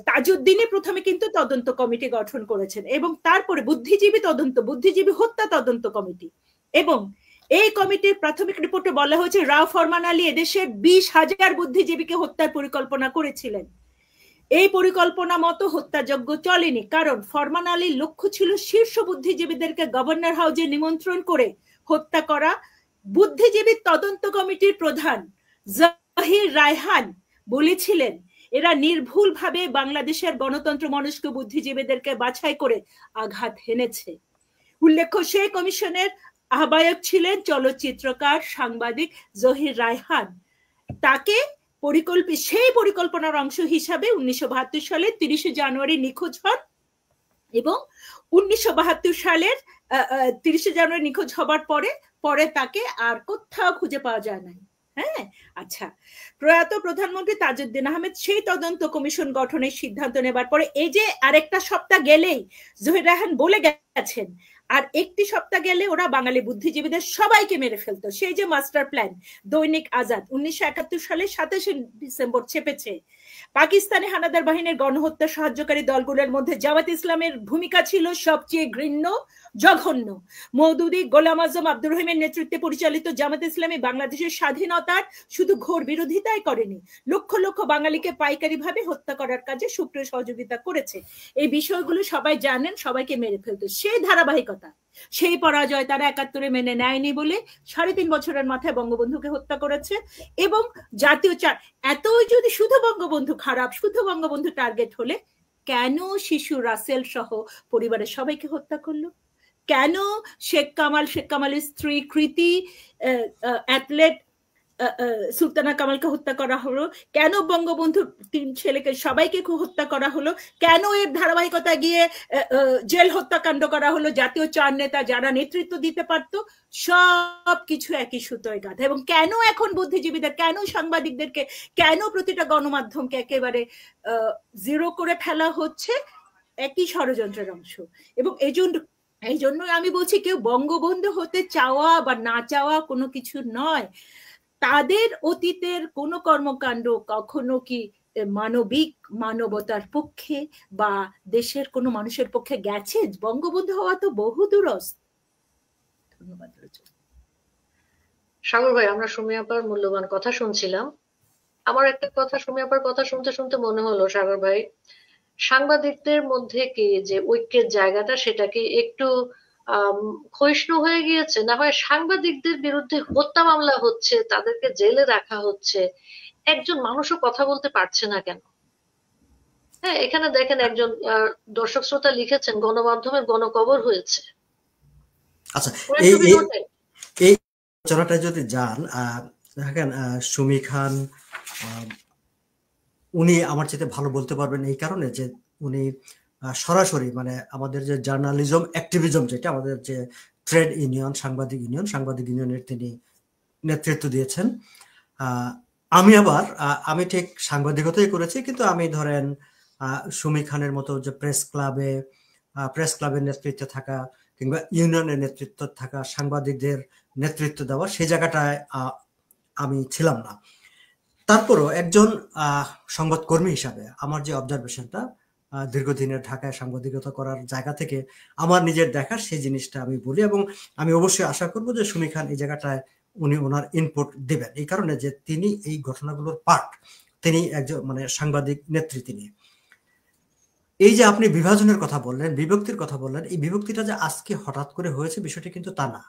তাজউদ্দিনে প্রথমে কিন্তু তদন্ত কমিটি গঠন করেছেন এবং তারপরে বুদ্ধিজীবী হত্যা তদন্ত কমিটি, এবং এই কমিটির প্রাথমিক রিপোর্টে বলা হয়েছে রাও ফরমান আলী এদেশের 20,000 বুদ্ধিজীবীকে হত্যার পরিকল্পনা করেছিলেন। এই পরিকল্পনা মতো হত্যাযজ্ঞ চলেনি, কারণ ফরমান আলীর লক্ষ্য ছিল শীর্ষ বুদ্ধিজীবীদেরকে গভর্নর হাউসে নিমন্ত্রণ করে হত্যা করা। বুদ্ধিজীবী তদন্ত কমিটির প্রধান জহির রায়হান বলেছিলেন এরা নির্ভুলভাবে বাংলাদেশের গণতন্ত্র মনস্ক বুদ্ধিজীবীদেরকে বাছাই করে আঘাত হেনেছে। উল্লেখ্য সেই কমিশনের আহ্বায়ক ছিলেন চলচ্চিত্রকার সাংবাদিক জহির রায়হান। তাকে সেই পরিকল্পনার অংশ হিসাবে 1972 সালের 30 জানুয়ারি নিখোঁজ হন এবং 1972 সালের 30 জানুয়ারি নিখোঁজ হবার পরে তাকে আর কোথাও খুঁজে পাওয়া যায় নাই। হ্যাঁ, আচ্ছা, প্রয়াত প্রধানমন্ত্রী তাজউদ্দিন আহমেদ সেই তদন্ত কমিশন গঠনের সিদ্ধান্ত নেবার পরে এই যে আরেকটা সপ্তাহ গেলেই জহির রায়হান বলে গেছেন আর একটি সপ্তাহ গেলে ওরা বাঙালি বুদ্ধিজীবীদের সবাইকে মেরে ফেলতো। সেই যে মাস্টার প্ল্যান দৈনিক আজাদ 1971 সালে 27 ডিসেম্বর ছেপেছে। পাকিস্তানি হানাদার বাহিনীর গণহত্যা সাহায্যকারী দলগুলোর মধ্যে জামাত ইসলামের ভূমিকা ছিল সবচেয়ে ঘৃণ্য, জঘন্য। মওদুদি, গোলাম আজম, আব্দুর রহিমের নেতৃত্বে পরিচালিত জামাত ইসলামী বাংলাদেশের স্বাধীনতার শুধু ঘোর বিরোধিতাই করেনি, লক্ষ লক্ষ বাঙালিকে পাইকারিভাবে হত্যা করার কাজে সক্রিয় সহযোগিতা করেছে। এই বিষয়গুলো সবাই জানেন, সবাইকে মেরে ফেলতো। সেই ধারাবাহিকতা, সেই পরাজয় তারা 71-এ মেনে নেয়নি বলে 3.5 বছরের মাথায় বঙ্গবন্ধুকে হত্যা করেছে। এবং জাতীয় এতই যদি শুধু বঙ্গবন্ধু খারাপ, শুধু বঙ্গবন্ধু টার্গেট হলে কেন শিশু রাসেল সহ পরিবারের সবাইকে হত্যা করলো? কেন শেখ কামালের স্ত্রী কৃতি, অ্যাথলেট সুলতানা কামালকে হত্যা করা হলো? কেন বঙ্গবন্ধুর 3 ছেলেকে সবাইকে হত্যা করা হলো? কেন এর ধারাবাহিকতা গিয়ে জেল হত্যাকাণ্ড করা হলো? জাতীয় 4 নেতা যারা নেতৃত্ব দিতে পারতো সব কিছু একই সুতোয় গাঁথা। এবং কেন এখন বুদ্ধিজীবীদের, কেন সাংবাদিকদেরকে, কেন প্রতিটা গণমাধ্যমকে একেবারে জিরো করে ফেলা হচ্ছে? একই ষড়যন্ত্রের অংশ। এবং এই জন্য আমি বলছি কেউ বঙ্গবন্ধু হতে চাওয়া বা না চাওয়া কোনো কিছু নয়। তাদের অতীতের কোনো কর্মকাণ্ড কখনো কি মানবতার পক্ষে বা দেশের কোনো মানুষের পক্ষে গেছে? বঙ্গবন্ধু হওয়া তো বহু দূরস্থ। ধন্যবাদ। সাগর ভাই, আমরা সুমি আপার মূল্যবান কথা শুনছিলাম। আমার একটা কথা সুমি আপার কথা শুনতে শুনতে মনে হলো, সাগর ভাই, সাংবাদিকদের মধ্যে কি যে ঐক্যের জায়গাটা, সেটা কি একটু ক্ষয়িষ্ণু হয়ে গিয়েছে? না হয় সাংবাদিকদের বিরুদ্ধে হত্যা মামলা হচ্ছে, তাদেরকে জেলে রাখা হচ্ছে, একজন মানুষও কথা বলতে পারছে না কেন? হ্যাঁ, এখানে দেখেন একজন দর্শক শ্রোতা লিখেছেন গণমাধ্যমের গণকবর হয়েছে। আচ্ছা, এই আলোচনাটা যদি যান, দেখেন সুমি খান উনি আমার চেয়ে ভালো বলতে পারবেন এই কারণে যে উনি সরাসরি মানে আমাদের যে জার্নালিজম অ্যাক্টিভিজম, যেটা আমাদের যে ট্রেড ইউনিয়ন, সাংবাদিক ইউনিয়নের তিনি নেতৃত্ব দিয়েছেন। আমি ঠিক সাংবাদিকতাই করেছি, কিন্তু আমি ধরেন সুমি খানের মতো যে প্রেস ক্লাবের নেতৃত্বে থাকা কিংবা ইউনিয়নের নেতৃত্ব থাকা, সাংবাদিকদের নেতৃত্ব দেওয়া, সেই জায়গাটায় আমি ছিলাম না। তারপরও একজন সংবাদকর্মী হিসাবে আমার যে অবজারভেশনটা দীর্ঘদিনের ঢাকায় সাংবাদিকতা করার জায়গা থেকে আমার নিজের দেখার, সেই জিনিসটা আমি বলি। এবং আমি অবশ্যই আশা করব যে সুমি খান এই জায়গাটায় উনি ওনার ইনপুট দেবেন, এই কারণে যে তিনি এই ঘটনাগুলোর পার্ট, তিনি একজন মানে সাংবাদিক নেত্রী তিনি। এই যে আপনি বিভাজনের কথা বললেন, বিভক্তির কথা বললেন, এই বিভক্তিটা যে আজকে হঠাৎ করে হয়েছে বিষয়টা কিন্তু তা না।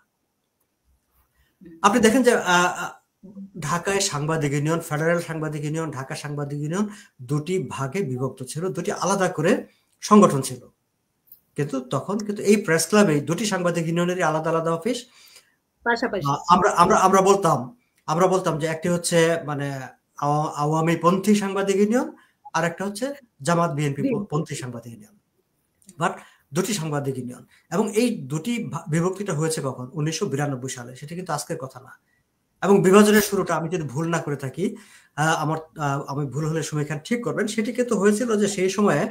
আপনি দেখেন যে ঢাকায় সাংবাদিক ইউনিয়ন, ফেডারেল সাংবাদিক ইউনিয়ন, ঢাকা সাংবাদিক ইউনিয়ন দুটি ভাগে বিভক্ত ছিল, দুটি আলাদা করে সংগঠন ছিল। কিন্তু তখন কিন্তু এই প্রেস ক্লাবে দুটি সাংবাদিক ইউনিয়নেরই আলাদা আলাদা অফিস। পাশাপাশি আমরা বলতাম যে একটি হচ্ছে মানে আওয়ামী পন্থী সাংবাদিক ইউনিয়ন, আর একটা হচ্ছে জামাত বিএনপি পন্থী সাংবাদিক ইউনিয়ন, বাট দুটি সাংবাদিক ইউনিয়ন। এবং এই দুটি বিভক্তিটা হয়েছে কখন? 1992 সালে। সেটা কিন্তু আজকের কথা না। এবং বিভাজনের শুরুটা, আমি যদি ভুল না করে থাকি, আমি ভুল হলে সুমি খান ঠিক করবেন, সেটি কিন্তু হয়েছিল যে সেই সময়ে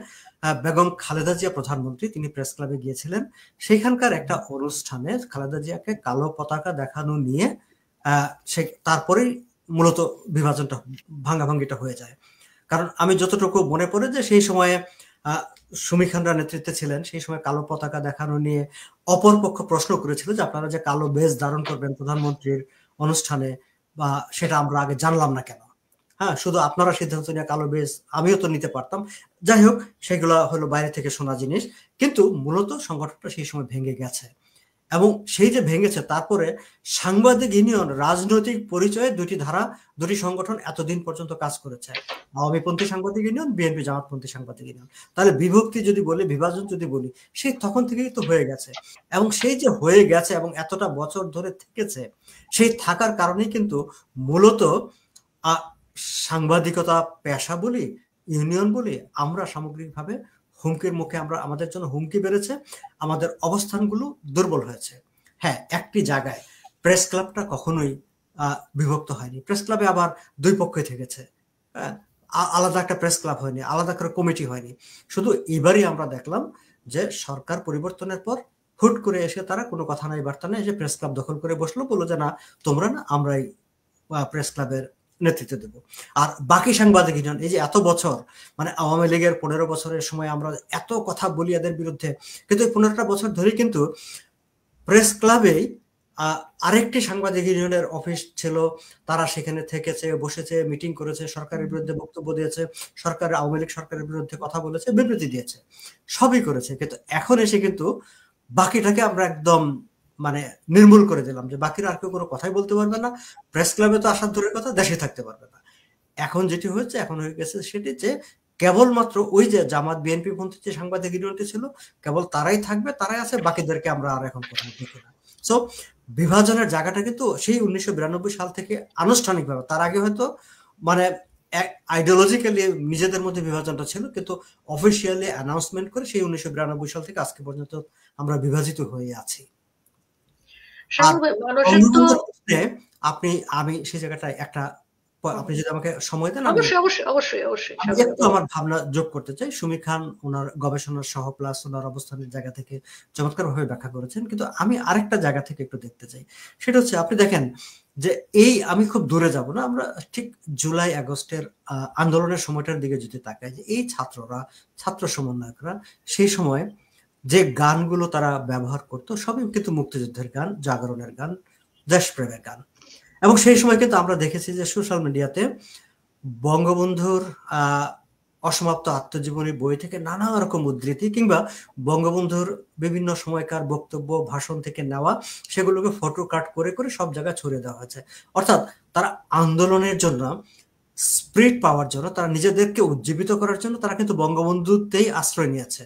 বেগম খালেদা জিয়া প্রধানমন্ত্রী, তিনি প্রেস ক্লাবে গিয়েছিলেন। সেখানকার একটা অনুষ্ঠানে খালেদা জিয়াকে কালো পতাকা দেখানো নিয়ে তারপরেই মূলত বিভাজনটা, ভাঙ্গাভাঙ্গিটা হয়ে যায়। কারণ আমি যতটুকু মনে পড়ে যে সেই সময়ে সুমি খানরা নেতৃত্বে ছিলেন, সেই সময় কালো পতাকা দেখানো নিয়ে অপরপক্ষ প্রশ্ন করেছিল যে আপনারা যে কালো বেজ ধারণ করবেন প্রধানমন্ত্রীর অনুষ্ঠানে, বা সেটা আমরা আগে জানলাম না কেন? হ্যাঁ, শুধু আপনারা সিদ্ধান্ত নিয়ে কালো বেজ, আমিও তো নিতে পারতাম। যাই হোক, সেগুলো হলো বাইরে থেকে শোনা জিনিস। কিন্তু মূলত সংগঠনটা সেই সময় ভেঙে গেছে। এবং সেই যে ভেঙেছে, তারপরে সাংবাদিক ইউনিয়ন রাজনৈতিক পরিচয়ে দুটি ধারা, দুটি সংগঠন এতদিন পর্যন্ত কাজ করেছে, আওয়ামীপন্থী সাংবাদিক ইউনিয়ন, বিএনপি জামাতপন্থী সাংবাদিক ইউনিয়ন। তাহলে বিভক্তি যদি বলি, বিভাজন যদি বলি, সেই তখন থেকেই তো হয়ে গেছে। এবং সেই যে হয়ে গেছে এবং এতটা বছর ধরে থেকেছে, সেই থাকার কারণেই কিন্তু মূলত সাংবাদিকতা পেশা বলি, ইউনিয়ন বলি, আমরা সামগ্রিকভাবে হুমকির মুখে, আমাদের জন্য হুমকি বেড়েছে, আমাদের অবস্থানগুলো দুর্বল হয়েছে। হ্যাঁ, একটি জায়গায় প্রেস ক্লাবটা কখনোই বিভক্ত হয়নি। প্রেস ক্লাবে আবার দুই পক্ষই থেকেছে, আলাদা একটা প্রেস ক্লাব হয়নি, আলাদা করে কমিটি হয়নি। শুধু এবারই আমরা দেখলাম যে সরকার পরিবর্তনের পর হুট করে এসে তারা কোনো কথা নাই বার্তা নেই, এসে প্রেস ক্লাব দখল করে বসলো, বললো যে না, তোমরা না, আমরাই প্রেস ক্লাবের নেতৃত্ব দেব। আর বাকি সাংবাদিক ইউনিয়ন, এই যে এত বছর, মানে আওয়ামী লীগের 15 বছরের সময় আমরা এত কথা বলি এদের বিরুদ্ধে, কিন্তু 15টা বছর ধরে কিন্তু প্রেস ক্লাবেই আরেকটি সাংবাদিক ইউনিয়নের অফিস ছিল, তারা সেখানে থেকেছে, বসেছে, মিটিং করেছে, সরকারের বিরুদ্ধে বক্তব্য দিয়েছে, সরকারের, আওয়ামী লীগ সরকারের বিরুদ্ধে কথা বলেছে, বিবৃতি দিয়েছে, সবই করেছে। কিন্তু এখন এসে কিন্তু বাকিটাকে আমরা একদম মানে নির্মূল করে দিলাম, যে বাকিরা আর কেউ কোনো কথাই বলতে পারবে না, প্রেস ক্লাবে তো আসার দূরের কথা, দেশে থাকতে পারবে না। এখন যেটি হয়েছে, এখন হয়ে গেছে সেটি যে কেবলমাত্র ওই যে জামাত বিএনপি পন্থী যে সাংবাদিক ইউনিয়নটি ছিল, কেবল তারাই থাকবে, তারাই আছে, বাকিদেরকে আমরা আর এখন কোথাও দেখি না। সো বিভাজনের জায়গাটা কিন্তু সেই 1992 সাল থেকে আনুষ্ঠানিকভাবে, তার আগে হয়তো মানে আইডিওলজিক্যালি নিজেদের মধ্যে বিভাজনটা ছিল, কিন্তু অফিসিয়ালি অ্যানাউন্সমেন্ট করে সেই 1992 সাল থেকে আজকে পর্যন্ত আমরা বিভাজিত হয়ে আছি। আমি সেই জায়গাটায় একটা, আপনি যদি আমাকে সময় দেন, একটু আমার ভাবনা যোগ করতে চাই। সুমি খান ওনার গবেষণার সহ প্লাস ওনার অবস্থানের জায়গা থেকে চমৎকার ভাবে ব্যাখ্যা করেছেন, কিন্তু আমি আরেকটা জায়গা থেকে একটু দেখতে চাই। সেটা হচ্ছে, আপনি দেখেন যে এই, আমি খুব দূরে যাব না, আমরা ঠিক জুলাই আগস্টের আন্দোলনের সময়টার দিকে যদি তাকাই, যে এই ছাত্ররা, ছাত্র সমন্বয়করা সেই সময় যে গানগুলো তারা ব্যবহার করতো, সবই কিন্তু মুক্তিযুদ্ধের গান, জাগরণের গান, দেশপ্রেমের গান। এবং সেই সময় কিন্তু আমরা দেখেছি যে সোশ্যাল মিডিয়াতে বঙ্গবন্ধুর অসমাপ্ত আত্মজীবনী বই থেকে নানা রকম উদ্ধৃতি, কিংবা বঙ্গবন্ধুর বিভিন্ন সময়কার বক্তব্য, ভাষণ থেকে নেওয়া, সেগুলোকে ফটো কাট করে করে সব জায়গায় ছড়িয়ে দেওয়া হয়েছে। অর্থাৎ তারা আন্দোলনের জন্য, স্পিরিট পাওয়ার জন্য, তারা নিজেদেরকে উজ্জীবিত করার জন্য তারা কিন্তু বঙ্গবন্ধুতেই আশ্রয় নিয়েছে।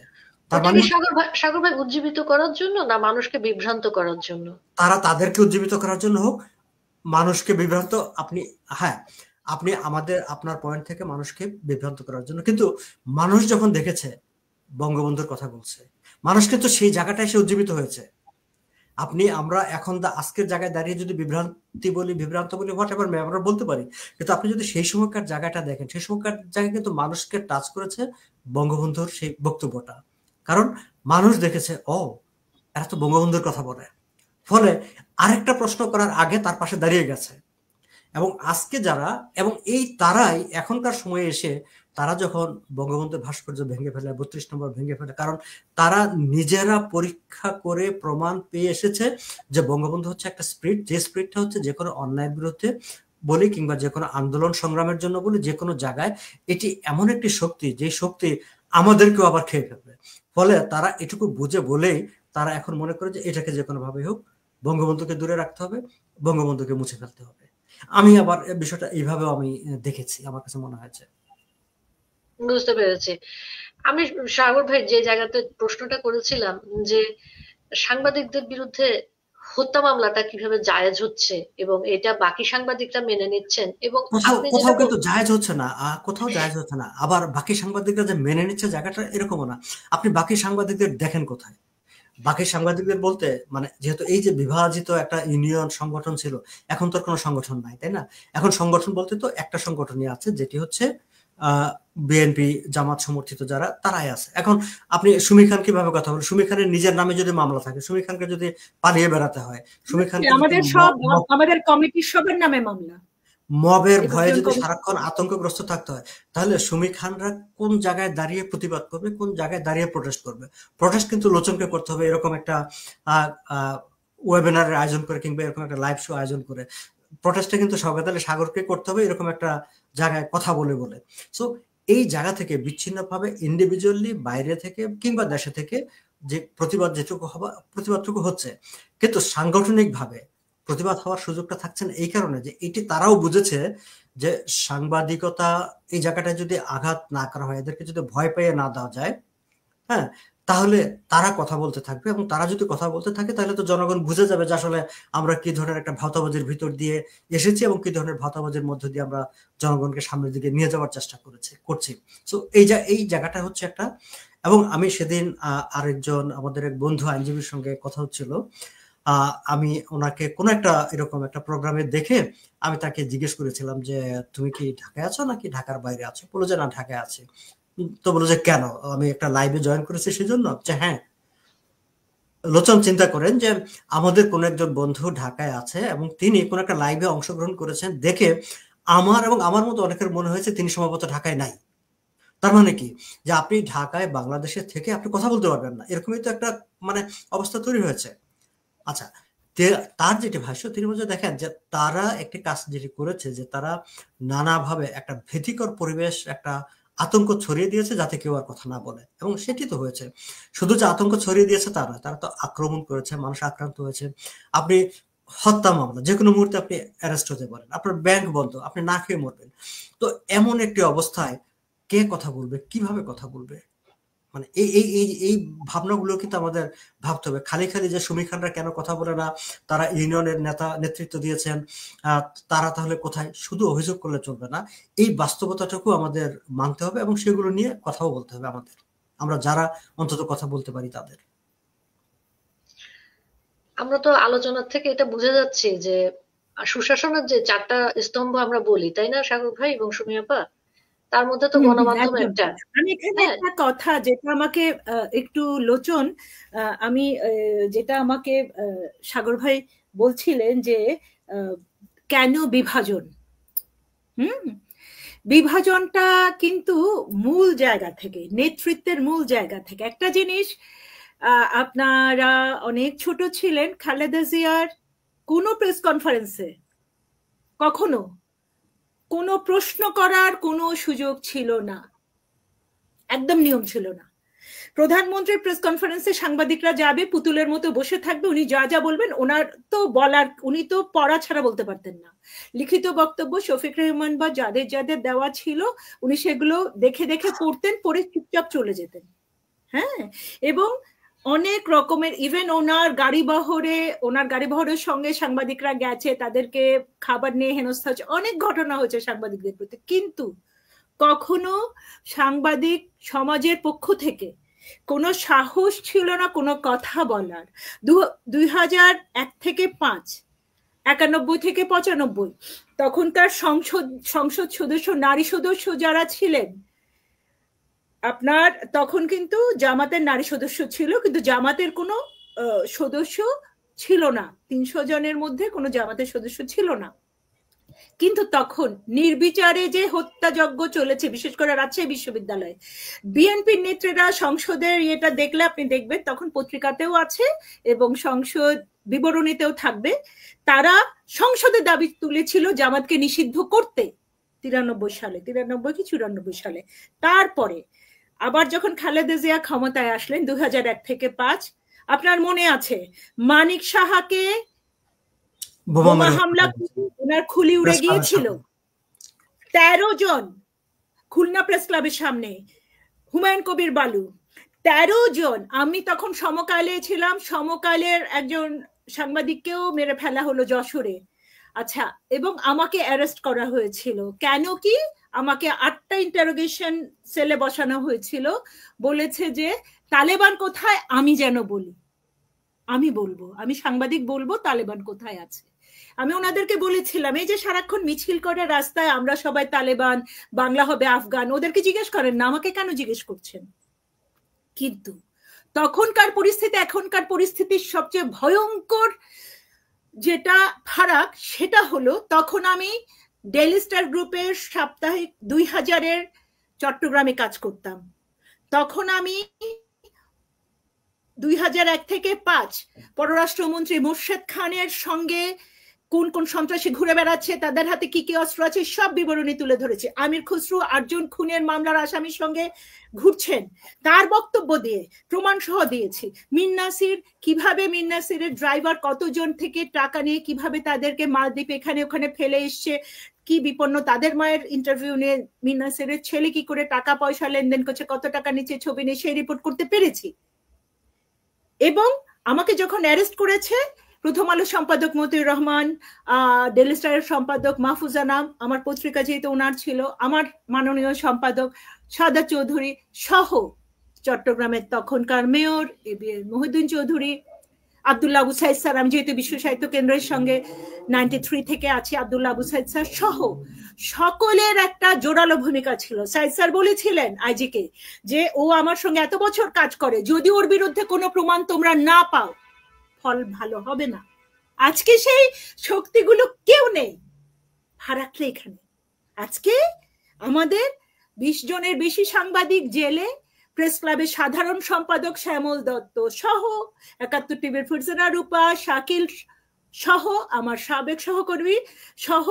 সাগর ভাই, উজ্জীবিত করার জন্য না মানুষকে বিভ্রান্ত করার জন্য? তারা তাদেরকে উজ্জীবিত করার জন্য হোক, মানুষকে বিভ্রান্ত, আপনি আপনার পয়েন্ট থেকে মানুষকে বিভ্রান্ত করার জন্য। কিন্তু মানুষ যখন দেখেছে বঙ্গবন্ধুর কথা বলছে, মানুষ কিন্তু সেই জায়গাটায় এসে উজ্জীবিত হয়েছে। আমরা এখন আজকের জায়গায় দাঁড়িয়ে যদি বিভ্রান্ত বলি, হোয়াটএভার আমরা বলতে পারি, কিন্তু আপনি যদি সেই সময়কার জায়গাটা দেখেন, সেই সময়কার জায়গায় কিন্তু মানুষকে টাচ করেছে বঙ্গবন্ধুর সেই বক্তব্যটা। কারণ মানুষ দেখেছে, এরা তো বঙ্গবন্ধুর কথা বলে, ফলে আরেকটা প্রশ্ন করার আগে তার পাশে দাঁড়িয়ে গেছে। এবং আজকে যারা, এবং এই তারাই এখনকার সময়ে এসে, তারা যখন বঙ্গবন্ধুর ভাস্কর্য ভেঙে ফেলে, 32 নম্বর ভেঙে ফেলে, কারণ তারা নিজেরা পরীক্ষা করে প্রমাণ পেয়ে এসেছে যে বঙ্গবন্ধু হচ্ছে একটা স্পিরিট, যে স্পিরিটটা হচ্ছে যে কোনো অন্যায়ের বিরুদ্ধে বলি, কিংবা যে কোনো আন্দোলন সংগ্রামের জন্য বলি, যে কোনো জায়গায় এটি এমন একটি শক্তি, যে শক্তি আমাদেরকেও আবার খেয়ে ফেলবে। ফলে তারা এটুকু বুঝে বলেই তারা এখন মনে করে যে এটাকে যে কোনো ভাবে হোক বঙ্গবন্ধুকে দূরে রাখতে হবে, বঙ্গবন্ধুকে মুছে ফেলতে হবে। আমি আবার বিষয়টা এইভাবেও আমি দেখেছি, আমার কাছে মনে হয়েছে। বুঝতে পেরেছি। আমি সাগর ভাই যে জায়গাতে প্রশ্নটা করেছিলাম যে সাংবাদিকদের বিরুদ্ধে হত্যা মামলাটা কিভাবে জায়েজ হচ্ছে এবং এটা বাকি সাংবাদিকরা মেনে নিচ্ছেন, এবং কোথাও আপনি যেটা কোথাও কিন্তু জায়েজ হচ্ছে না, কোথাও জায়েজ হচ্ছে না, আবার বাকি সাংবাদিকরা যে মেনে নিচ্ছে জায়গাটা এরকমও না। আপনি বাকি সাংবাদিকদের দেখেন কোথায়? বাকি সাংবাদিকদের বলতে মানে যেহেতু এই যে বিভাজিত একটা ইউনিয়ন সংগঠন ছিল, এখন তো আর কোনো সংগঠন নাই, তাই না? এখন সংগঠন বলতে তো একটা সংগঠনই আছে, যেটি হচ্ছে বিএনপি, জামাত সমর্থিত যারা, তারাই আছে। এখন আপনি সুমির খান কিভাবে কথা বলেন? সুমির খানের নিজের নামে যদি মামলা থাকে, সুমির খানকে যদি পালিয়ে বেড়াতে হয়, সুমির খানকে আমাদের কমিটির সবার নামে মামলা, মবের ভয়ে যদি সারাক্ষণ আতঙ্কগ্রস্ত থাকতে হয়, তাহলে সুমি খানরা কোন জায়গায় দাঁড়িয়ে প্রতিবাদ করবে, কোন জায়গায় দাঁড়িয়ে প্রোটেস্ট করবে? প্রোটেস্ট কিন্তু লোচনকে করতে হবে এরকম একটা ওয়েবিনারের আয়োজন করে কিংবা এরকম একটা লাইভ শো আয়োজন করে। প্রোটেস্টটা কিন্তু সরকার সাগরকে করতে হবে এরকম একটা জায়গায় কথা বলে বলে। সো এই জায়গা থেকে বিচ্ছিন্নভাবে ইন্ডিভিজুয়ালি বাইরে থেকে কিংবা দেশে থেকে যে প্রতিবাদ যেটুকু হওয়া, প্রতিবাদটুকু হচ্ছে, কিন্তু সাংগঠনিকভাবে প্রতিবাদ হওয়ার সুযোগটা থাকছে না এই কারণে যে এটি তারাও বুঝেছে যে সাংবাদিকতা এই জায়গাটায় যদি আঘাত না করা হয়, এদেরকে যদি ভয় পেয়ে না দেওয়া যায়, হ্যাঁ, তাহলে তারা কথা বলতে থাকবে, এবং তারা যদি কথা বলতে থাকে তাহলে তো জনগণ বুঝে যাবে যে আসলে আমরা কি ধরনের একটা ভাওতাবাজির ভিতর দিয়ে এসেছি এবং কি ধরনের ভাওতাবাজির মধ্য দিয়ে আমরা জনগণকে সামনের দিকে নিয়ে যাওয়ার চেষ্টা করছি। সো এই জায়গাটা হচ্ছে একটা। এবং আমি সেদিন আরেকজন আমাদের এক বন্ধু আইনজীবীর সঙ্গে কথা হচ্ছিল, আমি ওনাকে কোনো একটা এরকম একটা প্রোগ্রামে দেখে আমি তাকে জিজ্ঞেস করেছিলাম যে তুমি কি ঢাকায় আছো নাকি ঢাকার বাইরে আছো? বললো যে না, ঢাকায় আছে। তো বললো যে কেন? আমি একটা লাইভে জয়েন করেছি সেজন্য। যে হ্যাঁ, লোচন চিন্তা করেন যে আমাদের কোন একজন বন্ধু ঢাকায় আছে এবং তিনি কোন একটা লাইভে অংশগ্রহণ করেছেন দেখে আমার এবং আমার মতো অনেকের মনে হয়েছে তিনি সম্ভবত ঢাকায় নাই। তার মানে কি যে আপনি ঢাকায় বাংলাদেশের থেকে আপনি কথা বলতে পারবেন না, এরকমই তো একটা মানে অবস্থা তৈরি হয়েছে। আচ্ছা, তার যেটি ভাষ্য, তিনি বলছে দেখেন যে তারা একটি কাজ যেটি করেছে যে তারা নানাভাবে একটা ভীতিকর পরিবেশ, একটা আতঙ্ক ছড়িয়ে দিয়েছে যাতে কেউ আর কথা না বলে, এবং সেটি তো হয়েছে। শুধু যে আতঙ্ক ছড়িয়ে দিয়েছে তা নয়, তারা তো আক্রমণ করেছে, মানুষ আক্রান্ত হয়েছে। আপনি হত্যা মামলা, যে কোনো মুহূর্তে আপনি অ্যারেস্ট হতে পারেন, আপনার ব্যাংক বন্ধ, আপনি না খেয়ে মরবেন। তো এমন একটি অবস্থায় কে কথা বলবে, কিভাবে কথা বলবে? মানে এই ভাবনাগুলো কিন্তু আমাদের ভাবতে হবে। খালি যে সুমি খানরা কেন কথা বলে না, তারা ইউনিয়নের নেতৃত্ব দিয়েছেন, তারা তাহলে কোথায়, শুধু অভিযোগ করলে চলবে না। এই বাস্তবতাটুকু আমাদের মানতে হবে এবং সেগুলো নিয়ে কথাও বলতে হবে আমাদের, আমরা যারা অন্তত কথা বলতে পারি তাদের। আমরা তো আলোচনার থেকে এটা বুঝে যাচ্ছি যে সুশাসনের যে 4টা স্তম্ভ আমরা বলি, তাই না সাগর ভাই এবং সুমি আপা, তার মধ্যে তো গণমাধ্যম একটা। আমি এখানে একটা কথা যেটা আমাকে একটু লোচন, আমি যেটা আমাকে সাগর ভাই বলছিলেন যে কেন বিভাজন, বিভাজনটা কিন্তু মূল জায়গা থেকে, নেতৃত্বের মূল জায়গা থেকে। একটা জিনিস, আপনারা অনেক ছোট ছিলেন, খালেদা জিয়ার কোনো প্রেস কনফারেন্সে কখনো কোনো প্রশ্ন করার কোনো সুযোগ ছিল না, একদম নিয়ম ছিল না। প্রধানমন্ত্রীর প্রেস কনফারেন্সে সাংবাদিকরা যাবে, পুতুলের মতো বসে থাকবে, উনি যা যা বলবেন ওনার তো বলার, উনি তো পড়া ছাড়া বলতে পারতেন না। লিখিত বক্তব্য শফিক রহমান বা যাদের যাদের দেওয়া ছিল উনি সেগুলো দেখে দেখে পড়তেন, পড়ে চুপচাপ চলে যেতেন। হ্যাঁ, এবং অনেক রকমের, ইভেন ওনার গাড়িবহরের সঙ্গে সাংবাদিকরা গেছে, তাদেরকে খাবার নিয়ে হেনস্থা হচ্ছে, অনেক ঘটনা হয়েছে সাংবাদিকদের প্রতি। কিন্তু কখনো সাংবাদিক সমাজের পক্ষ থেকে কোনো সাহস ছিল না কোনো কথা বলার। 2001 থেকে 5, 91 থেকে 95 তখনকার সংসদ সদস্য, নারী সদস্য যারা ছিলেন, আপনার তখন কিন্তু জামাতের নারী সদস্য ছিল, কিন্তু জামাতের কোনো সদস্য ছিল না, 300 জনের মধ্যে কোনো জামাতের সদস্য ছিল না। কিন্তু তখন নির্বিচারে যে হত্যাযজ্ঞ চলেছে, বিশেষ করে রাজশাহী বিশ্ববিদ্যালয়ে, বিএনপির নেত্রীরা সংসদের এটা দেখলে আপনি দেখবেন, তখন পত্রিকাতেও আছে এবং সংসদ বিবরণীতেও থাকবে, তারা সংসদে দাবি তুলেছিল জামাতকে নিষিদ্ধ করতে 93 সালে, 93 কি 94 সালে। তারপরে আবার যখন খালেদা জিয়া ক্ষমতায় আসলেন 2001 থেকে 5, আপনার মনে আছে মানিক সাহাকে বোমা হামলা ওনার খুলি উড়ে গিয়েছিল। 13 জন খুলনা প্রেস ক্লাবের সামনে, হুমায়ুন কবির বালু, 13 জন। আমি তখন সমকালে ছিলাম, সমকালের একজন সাংবাদিককেও মেরে ফেলা হলো যশোরে। আচ্ছা, এবং আমাকে অ্যারেস্ট করা হয়েছিল। কেন কি? আমাকে 8টা ইন্টারোগেশন সেলে বসানো হয়েছিল। বলেছে যে তালেবান কোথায় আমি যেন বলি, আমি বলবো, আমি সাংবাদিক বলবো তালেবান কোথায় আছে। আমি ওনাদেরকে বলেছিলাম, এই যে সারাক্ষণ মিছিল করে রাস্তায় আমরা সবাই তালেবান, বাংলা হবে আফগান, ওদেরকে জিজ্ঞেস করেন না, আমাকে কেন জিজ্ঞেস করছেন? কিন্তু তখনকার পরিস্থিতি এখনকার পরিস্থিতির সবচেয়ে ভয়ঙ্কর যেটা ফারাক, সেটা হলো তখন আমি ডেইলি স্টার গ্রুপের সাপ্তাহিক 2000-এর চট্টগ্রামে কাজ করতাম। তখন আমি 2001 থেকে 5 পররাষ্ট্রমন্ত্রী মোর্শেদ খানের সঙ্গে কোন কোন সন্ত্রাসী ঘুরে বেড়াচ্ছে, তাদের হাতে কি কি অস্ত্র আছে, সব বিবরণী তুলে ধরেছে। আমির খসরু 8 জন খুনের মামলার আসামির সঙ্গে ঘুরছেন, তার বক্তব্য দিয়ে প্রমাণ সহ দিয়েছি। মীর নাসির, কিভাবে মীর নাসিরের ড্রাইভার কতজন থেকে টাকা নিয়ে কিভাবে তাদেরকে মালদ্বীপ এখানে ওখানে ফেলে এসছে, কি বিপন্ন, তাদের মায়ের ইন্টারভিউ নিয়ে মীর নাসিরের ছেলে কি করে টাকা পয়সা লেনদেন করছে, কত টাকা নিচে ছবি নিয়ে সেই রিপোর্ট করতে পেরেছি। এবং আমাকে যখন অ্যারেস্ট করেছে, প্রথম আলো সম্পাদক মতিউর রহমান, ডেইলি স্টারের সম্পাদক মাহফুজা নাম, আমার পত্রিকা যেহেতু ওনার ছিল, আমার মাননীয় সম্পাদক সাদাত চৌধুরী সহ চট্টগ্রামের তখনকার মেয়র মহিউদ্দিন চৌধুরী, আব্দুল্লাহ আবু সাইদ স্যার, আমি যেহেতু বিশ্ব সাহিত্য কেন্দ্রের সঙ্গে 93 থেকে আছি, আব্দুল্লাহ আবু সাইদ স্যার সহ সকলের একটা জোরালো ভূমিকা ছিল। সাইদ স্যার বলেছিলেন আইজিকে যে ও আমার সঙ্গে এত বছর কাজ করে, যদি ওর বিরুদ্ধে কোনো প্রমাণ তোমরা না পাও ফল ভালো হবে না। আজকে সেই শক্তিগুলো কেউ নেই। ফারাকটা এখানে, আজকে আমাদের 20 জনের বেশি সাংবাদিক জেলে, প্রেস ক্লাবের সাধারণ সম্পাদক শ্যামল দত্ত সহ, 71 টিভির ফুরজানা রূপা, শাকিল সহ, আমার সাবেক সহকর্মী সহ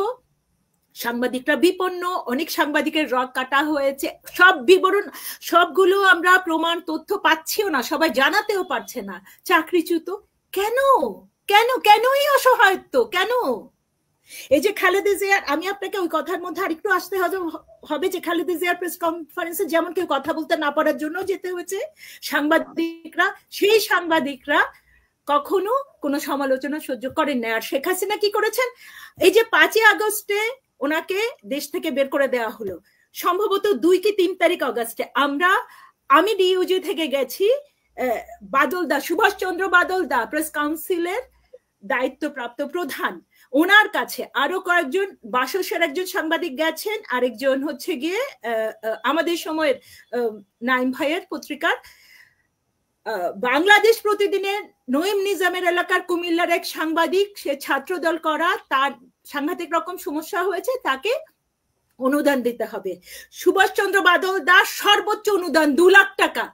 সাংবাদিকরা বিপন্ন, অনেক সাংবাদিকের রগ কাটা হয়েছে, সব বিবরণ, সবগুলো আমরা প্রমাণ তথ্য পাচ্ছিও না, সবাই জানাতেও পারছে না। চাকরিচ্যুত কেন? কেন? কেনই অসহায়ত্ব? কেন? এই যে খালেদা জিয়ার, আমি আপনাকে ওই কথার মধ্যে আরেকটু আসতে হবে যে খালেদা জিয়ার প্রেস কনফারেন্সে যেমন কেউ কথা বলতে না পারার জন্য যেতে হয়েছে সাংবাদিকরা, সেই সাংবাদিকরা কখনো কোনো সমালোচনা সহ্য করেন না। আর শেখ হাসিনা কি করেছেন? এই যে 5 আগস্টে ওনাকে দেশ থেকে বের করে দেওয়া হলো, সম্ভবত 2 কি 3 তারিখ আগস্টে আমি ডিইউজি থেকে গেছি, বাদলদা, সুভাষচন্দ্র বাদলদা প্রেস কাউন্সিলের দায়িত্বপ্রাপ্ত প্রধান, ওনার কাছে আরো কয়েকজন, বাসসের একজন সাংবাদিক গেছেন, আরেকজন হচ্ছে গিয়ে আমাদের সময়ের নাইম ভাইয়ের পত্রিকার বাংলাদেশ প্রতিদিনের নঈম নিজামের এলাকার কুমিল্লার এক সাংবাদিক, সে ছাত্রদল করা, তার সাংঘাতিক রকম সমস্যা হয়েছে, তাকে অনুদান দিতে হবে। সুভাষচন্দ্র বাদল দাস সর্বোচ্চ অনুদান 2 লাখ টাকা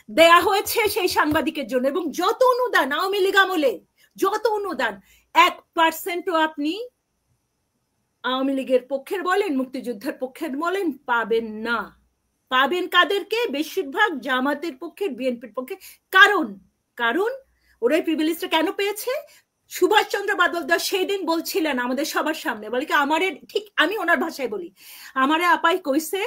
দেয়া হয়েছে সেই সাংবাদিকের জন্য। এবং যত অনুদান আওয়ামী লীগ আমলে, যত অনুদান 1%ও আপনি আওয়ামী লীগের পক্ষের বলেন, মুক্তিযুদ্ধের পক্ষের বলেন, পাবেন না। পাবেন কাদেরকে? বেশিরভাগ জামাতের পক্ষের, বিএনপির পক্ষে। কারণ ওরা প্রিভিলেজটা কেন পেয়েছে? সুভাষচন্দ্র বাদল দাস সেই দিন বলছিলেন আমাদের সবার সামনে, বলে কি আমারে, ঠিক আমি ওনার ভাষায় বলি, আমারে আপাই কইছে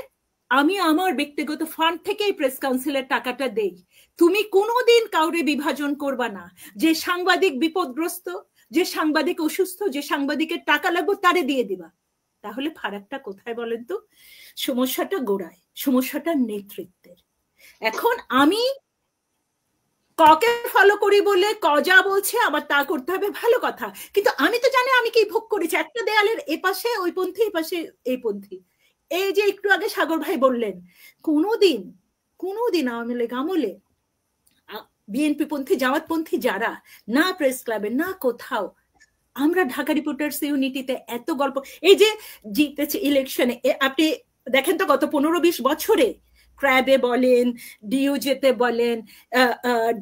আমি আমার ব্যক্তিগত ফান্ড থেকেই প্রেস কাউন্সিলের টাকাটা দেই, তুমি কোনোদিন কাউরে বিভাজন করবা না, যে সাংবাদিক বিপদগ্রস্ত, যে সাংবাদিক অসুস্থ, যে সাংবাদিকের টাকা লাগবে তারে দিয়ে দিবা। তাহলে ফারাকটা কোথায় বলেন তো? সমস্যাটা গোড়ায়, সমস্যাটা নেতৃত্বের। এখন আমি ককে ফলো করি বলে কজা বলছে আমার তা করতে হবে, ভালো কথা, কিন্তু আমি তো জানি আমি কি ভোগ করেছি। একটা দেয়ালের এপাশে ওই পন্থী, এপাশে এই পন্থী। এই যে একটু আগে সাগর ভাই বললেন, কোনোদিন আওয়ামী লীগ আমলে বিএনপি পন্থী, জামাত পন্থী যারা, না প্রেস ক্লাবে না কোথাও, আমরা ঢাকা রিপোর্টার্স ইউনিটিতে এত গল্প, এই যে জিতেছে ইলেকশনে, আপনি দেখেন তো গত 15-20 বছরে ক্র্যাবে বলেন, ডিইউজেতে বলেন,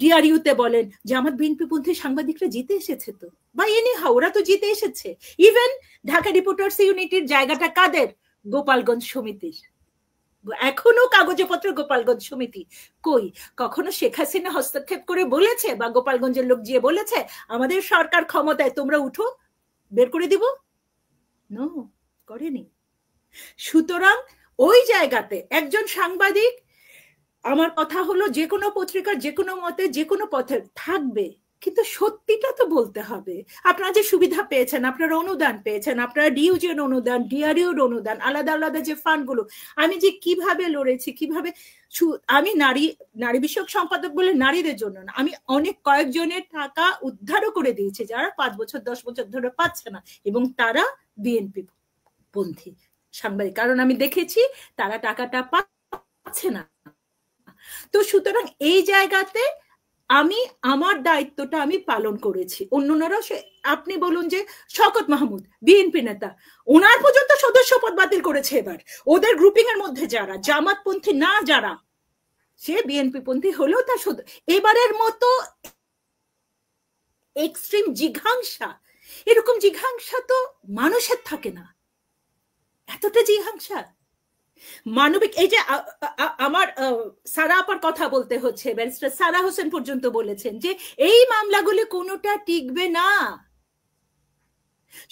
ডিআরইউতে বলেন, জামাত বিএনপি পন্থী সাংবাদিকরা জিতে এসেছে তো, বা এনিহাউ ওরা তো জিতে এসেছে। ইভেন ঢাকা রিপোর্টার্স ইউনিটির জায়গাটা কাদের? গোপালগঞ্জ সমিতির। এখনো কাগজে পত্র গোপালগঞ্জ সমিতি। কই কখনো শেখ হাসিনা হস্তক্ষেপ করে বলেছে, বা গোপালগঞ্জের লোক গিয়ে বলেছে আমাদের সরকার ক্ষমতায়, তোমরা উঠো? বের করে দিব? নো, করেনি। সুতরাং ওই জায়গাতে একজন সাংবাদিক, আমার কথা হলো যে কোনো পত্রিকার যে কোনো মতে যে কোনো পথে থাকবে, কিন্তু সত্যিটা তো বলতে হবে। আপনারা যে সুবিধা পেয়েছেন, আপনারা অনুদান পেয়েছেন, আপনারা ডিইউজের অনুদান, ডিআরইউর অনুদান, আলাদা আলাদা যে ফান্ডগুলো, আমি যে কিভাবে লড়েছি, কিভাবে, আমি নারী বিষয়ক সম্পাদক বলে নারীদের জন্য না, আমি অনেক কয়েকজনের টাকা উদ্ধারও করে দিয়েছি যারা 5 বছর 10 বছর ধরে পাচ্ছে না, এবং তারা বিএনপি পন্থী সাংবাদিক, কারণ আমি দেখেছি তারা টাকাটা পাচ্ছে না। তো সুতরাং এই জায়গাতে আমি আমার দায়িত্বটা আমি পালন করেছি। অন্যরা, আপনি বলুন যে শওকত মাহমুদ বিএনপি নেতা, ওনার পর্যন্ত সদস্যপদ বাতিল করেছে এবার, ওদের গ্রুপিং এর মধ্যে যারা জামাতপন্থী না, যারা সে বিএনপি পন্থী হলেও তার এবারের মতো এক্সট্রিম জিঘাংসা, এরকম জিঘাংসা তো মানুষের থাকে না, এতটা জিঘাংসা মানবিক। এই যে আমার সারা আপার কথা বলতে হচ্ছে, ব্যারিস্টার সারা হোসেন পর্যন্ত বলেছেন যে এই মামলাগুলি কোনোটা টিকবে না।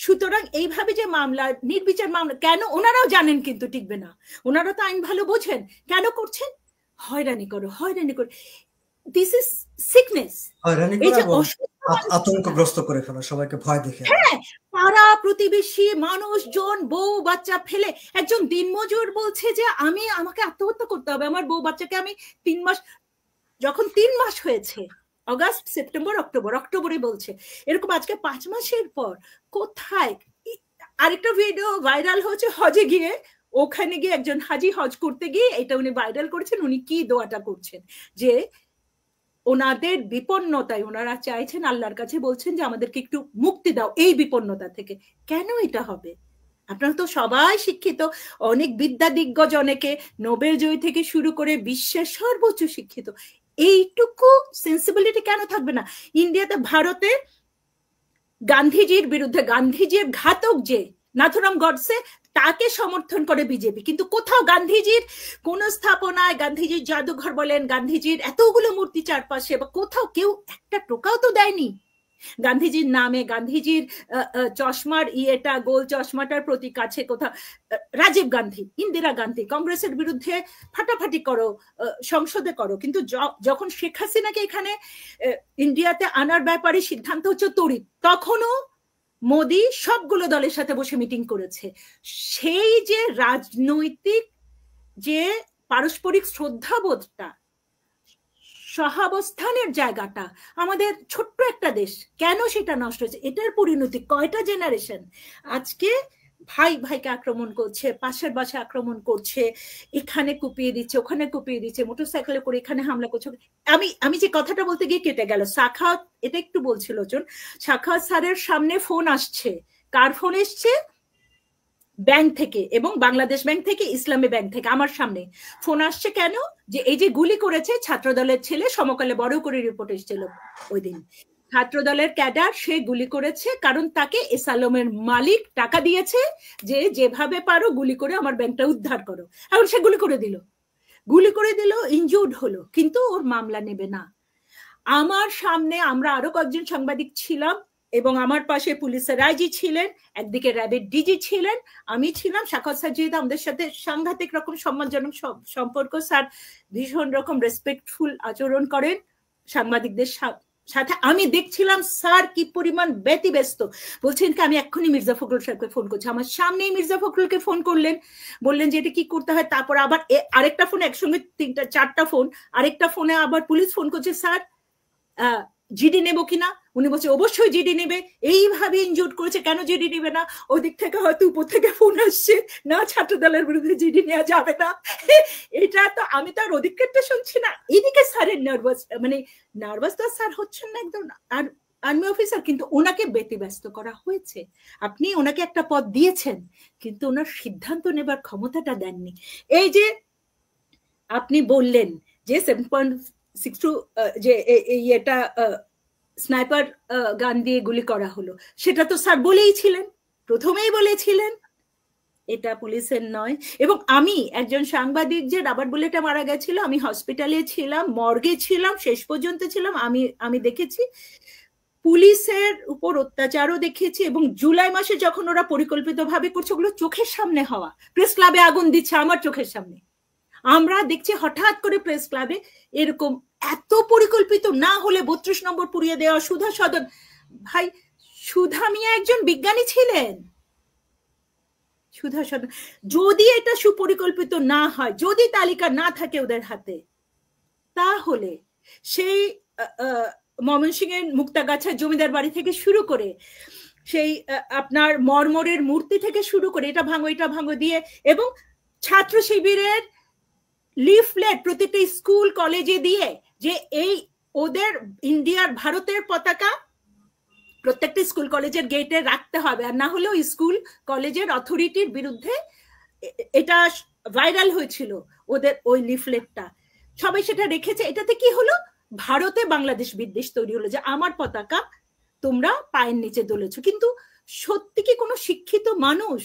সুতরাং এইভাবে যে মামলা, নির্বিচার মামলা, কেন ওনারাও জানেন কিন্তু টিকবে না, ওনারা তো আইন ভালো বোঝেন, কেন করছেন? হয়রানি করো, হয়রানি করো, দিস ইজ সিকনেস, এই যে আতঙ্কগ্রস্ত করে ফেলা, সবাইকে ভয় দেখে। হ্যাঁ, পাড়া প্রতিবেশী মানুষজন বউ বাচ্চা ফেলে, একজন দিনমজুর বলছে যে আমাকে আত্মহত্যা করতে হবে, আমার বউ বাচ্চাকে আমি 3 মাস, যখন 3 মাস হয়েছে, অগাস্ট সেপ্টেম্বর অক্টোবরে বলছে এরকম, আজকে 5 মাসের পর কোথায়? আরেকটা ভিডিও ভাইরাল হচ্ছে হজে গিয়ে, ওখানে গিয়ে একজন হাজি হজ করতে গিয়ে এটা উনি ভাইরাল করেছেন, উনি কি দোয়াটা করছেন যে ওনাদের বিপন্নতায় ওনারা চাইছেন, আল্লাহর কাছে বলছেন যে আমাদেরকে একটু মুক্তি দাও এই বিপন্নতা থেকে। কেন এটা হবে? আপনারা তো সবাই শিক্ষিত, অনেক বিদ্যা দিগ্গজ, অনেকে নোবেল জয়ী থেকে শুরু করে বিশ্বের সর্বোচ্চ শিক্ষিত, এইটুকু সেন্সিবিলিটি কেন থাকবে না? ইন্ডিয়াতে, ভারতে গান্ধীজির বিরুদ্ধে, গান্ধীজির ঘাতক যে নাথুরাম গডসে, তাকে সমর্থন করে বিজেপি, কিন্তু কোথাও গান্ধীজির কোন স্থাপনায়, গান্ধীজির জাদুঘর বলেন, গান্ধীজির এতগুলো মূর্তি চারপাশে, বা কোথাও কেউ একটা টোকাও তো দেয়নি গান্ধীজির নামে। গান্ধীজির চশমার ইয়েটা, গোল চশমাটার প্রতীক আছে কোথাও। রাজীব গান্ধী, ইন্দিরা গান্ধী কংগ্রেসের বিরুদ্ধে ফাটাফাটি করো, সংসদে করো, কিন্তু যখন শেখ হাসিনাকে এখানে ইন্ডিয়াতে আনার ব্যাপারে সিদ্ধান্ত হচ্ছে তড়িৎ, তখনও মোদি সবগুলো দলের সাথে বসে মিটিং করেছে। সেই যে রাজনৈতিক যে পারস্পরিক শ্রদ্ধাবোধটা, সহাবস্থানের জায়গাটা, আমাদের ছোট্ট একটা দেশ, কেন সেটা নষ্ট হয়েছে? এটার পরিণতি কয়টা জেনারেশন? আজকে ভাই ভাইকে আক্রমণ করছে, পাশের বাসায় আক্রমণ করছে, এখানে কুপিয়ে দিচ্ছে, ওখানে কুপিয়ে দিচ্ছে, মোটরসাইকেলে করে এখানে হামলা করছে। আমি যে কথাটা বলতে গিয়ে কেটে গেল, সাখাওয়াত এটা একটু বলছিল জন, সাখাওয়াত স্যারের সামনে ফোন আসছে, কার ফোন এসছে? ব্যাংক থেকে, এবং বাংলাদেশ ব্যাংক থেকে, ইসলামী ব্যাংক থেকে আমার সামনে ফোন আসছে। কেন? যে এই যে গুলি করেছে ছাত্রদলের ছেলে, সমকালে বড় করে রিপোর্ট এসেছিল ওই দিন, ছাত্রদলের ক্যাডার, সে গুলি করেছে কারণ তাকে এসালমের মালিক টাকা দিয়েছে যে যেভাবে পারো গুলি করে আমার ব্যাংকটা উদ্ধার করো। এখন সে গুলি করে দিল, ইনজুর্ড হলো, কিন্তু ওর মামলা নেবে না। আমার সামনে আমরা আরো কয়েকজন সাংবাদিক ছিলাম, এবং আমার পাশে পুলিশের আইজি ছিলেন, একদিকে র্যাবের ডিজি ছিলেন, আমি ছিলাম। সাখাওয়াত স্যার যেহেতু আমাদের সাথে সাংঘাতিক রকম সম্মানজনক সম্পর্ক, স্যার ভীষণ রকম রেসপেক্টফুল আচরণ করেন সাংবাদিকদের সাথে। আমি দেখছিলাম স্যার কি পরিমাণ ব্যতিব্যস্ত, বলছেন কি আমি এক্ষুনি মির্জা ফখরুল সাহেবকে ফোন করছি। আমার সামনেই মির্জা ফখরুলকে ফোন করলেন, বললেন যে এটা কি করতে হয়। তারপর আবার আরেকটা ফোনে, একসঙ্গে 3-4টা ফোন, আরেকটা ফোনে আবার পুলিশ ফোন করছে, স্যার জিডি নেবো কিনা? উনি বলছে অবশ্যই জিডি নেবে, এইভাবে ইনজুর্ড করেছে, কেন জিডি নেবে না? ওই দিক থেকে হয়তো উপর থেকে ফোন আসছে, না ছাত্র দলের বিরুদ্ধে জিডি নেওয়া যাবে না। এটা তো আমি তো আর অধিকারটা শুনছি না, এদিকে স্যারের নার্ভাস তো স্যার হচ্ছেন না একদম, আর আর্মি অফিসার, কিন্তু ওনাকে ব্যতিব্যস্ত করা হয়েছে। আপনি ওনাকে একটা পদ দিয়েছেন, কিন্তু ওনার সিদ্ধান্ত নেবার ক্ষমতাটা দেননি। এই যে আপনি বললেন যে 7.62 যে এটা স্নাইপার গান দিয়ে গুলি করা হলো, সেটা তো স্যার প্রথমেই বলেছিলেন এটা পুলিশের নয়। এবং আমি একজন সাংবাদিক, যে রাবার বুলেটে মারা গেছিল, আমি হসপিটালে ছিলাম, মর্গে ছিলাম, শেষ পর্যন্ত ছিলাম, আমি দেখেছি পুলিশের উপর অত্যাচারও দেখিয়েছে, এবং জুলাই মাসে যখন ওরা পরিকল্পিতভাবে করছে, ওগুলো চোখের সামনে হওয়া। প্রেস ক্লাবে আগুন দিচ্ছে আমার চোখের সামনে, আমরা দেখছি হঠাৎ করে প্রেস ক্লাবে এরকম। এত পরিকল্পিত না হলে 32 নম্বর পুড়িয়ে দেওয়া, সুধা সদন, ভাই সুধা মিয়া একজন বিজ্ঞানী ছিলেন, সুধা সদন। যদি এটা সুপরিকল্পিত না হয়, যদি তালিকা না থাকে ওদের হাতে, তাহলে সেই ময়মনসিংহের মুক্তাগাছা জমিদার বাড়ি থেকে শুরু করে, সেই আপনার মরমরের মূর্তি থেকে শুরু করে, এটা ভাঙো এটা ভাঙো দিয়ে, এবং ছাত্র শিবিরের লিফলেট প্রত্যেকটা স্কুল কলেজে দিয়ে যে এই ওদের ইন্ডিয়ার ভারতের পতাকা প্রত্যেকটা স্কুল কলেজের গেটে রাখতে হবে, আর না হলেও স্কুল কলেজের অথরিটির বিরুদ্ধে এটা ভাইরাল হয়েছিল ওদের ওই লিফলেটটা, সবাই সেটা রেখেছে। এটাতে কি হলো, ভারতে বাংলাদেশ বিদ্বেষ তৈরি হলো, যে আমার পতাকা তোমরা পায়ের নিচে দোলেছো। কিন্তু সত্যি কি কোনো শিক্ষিত মানুষ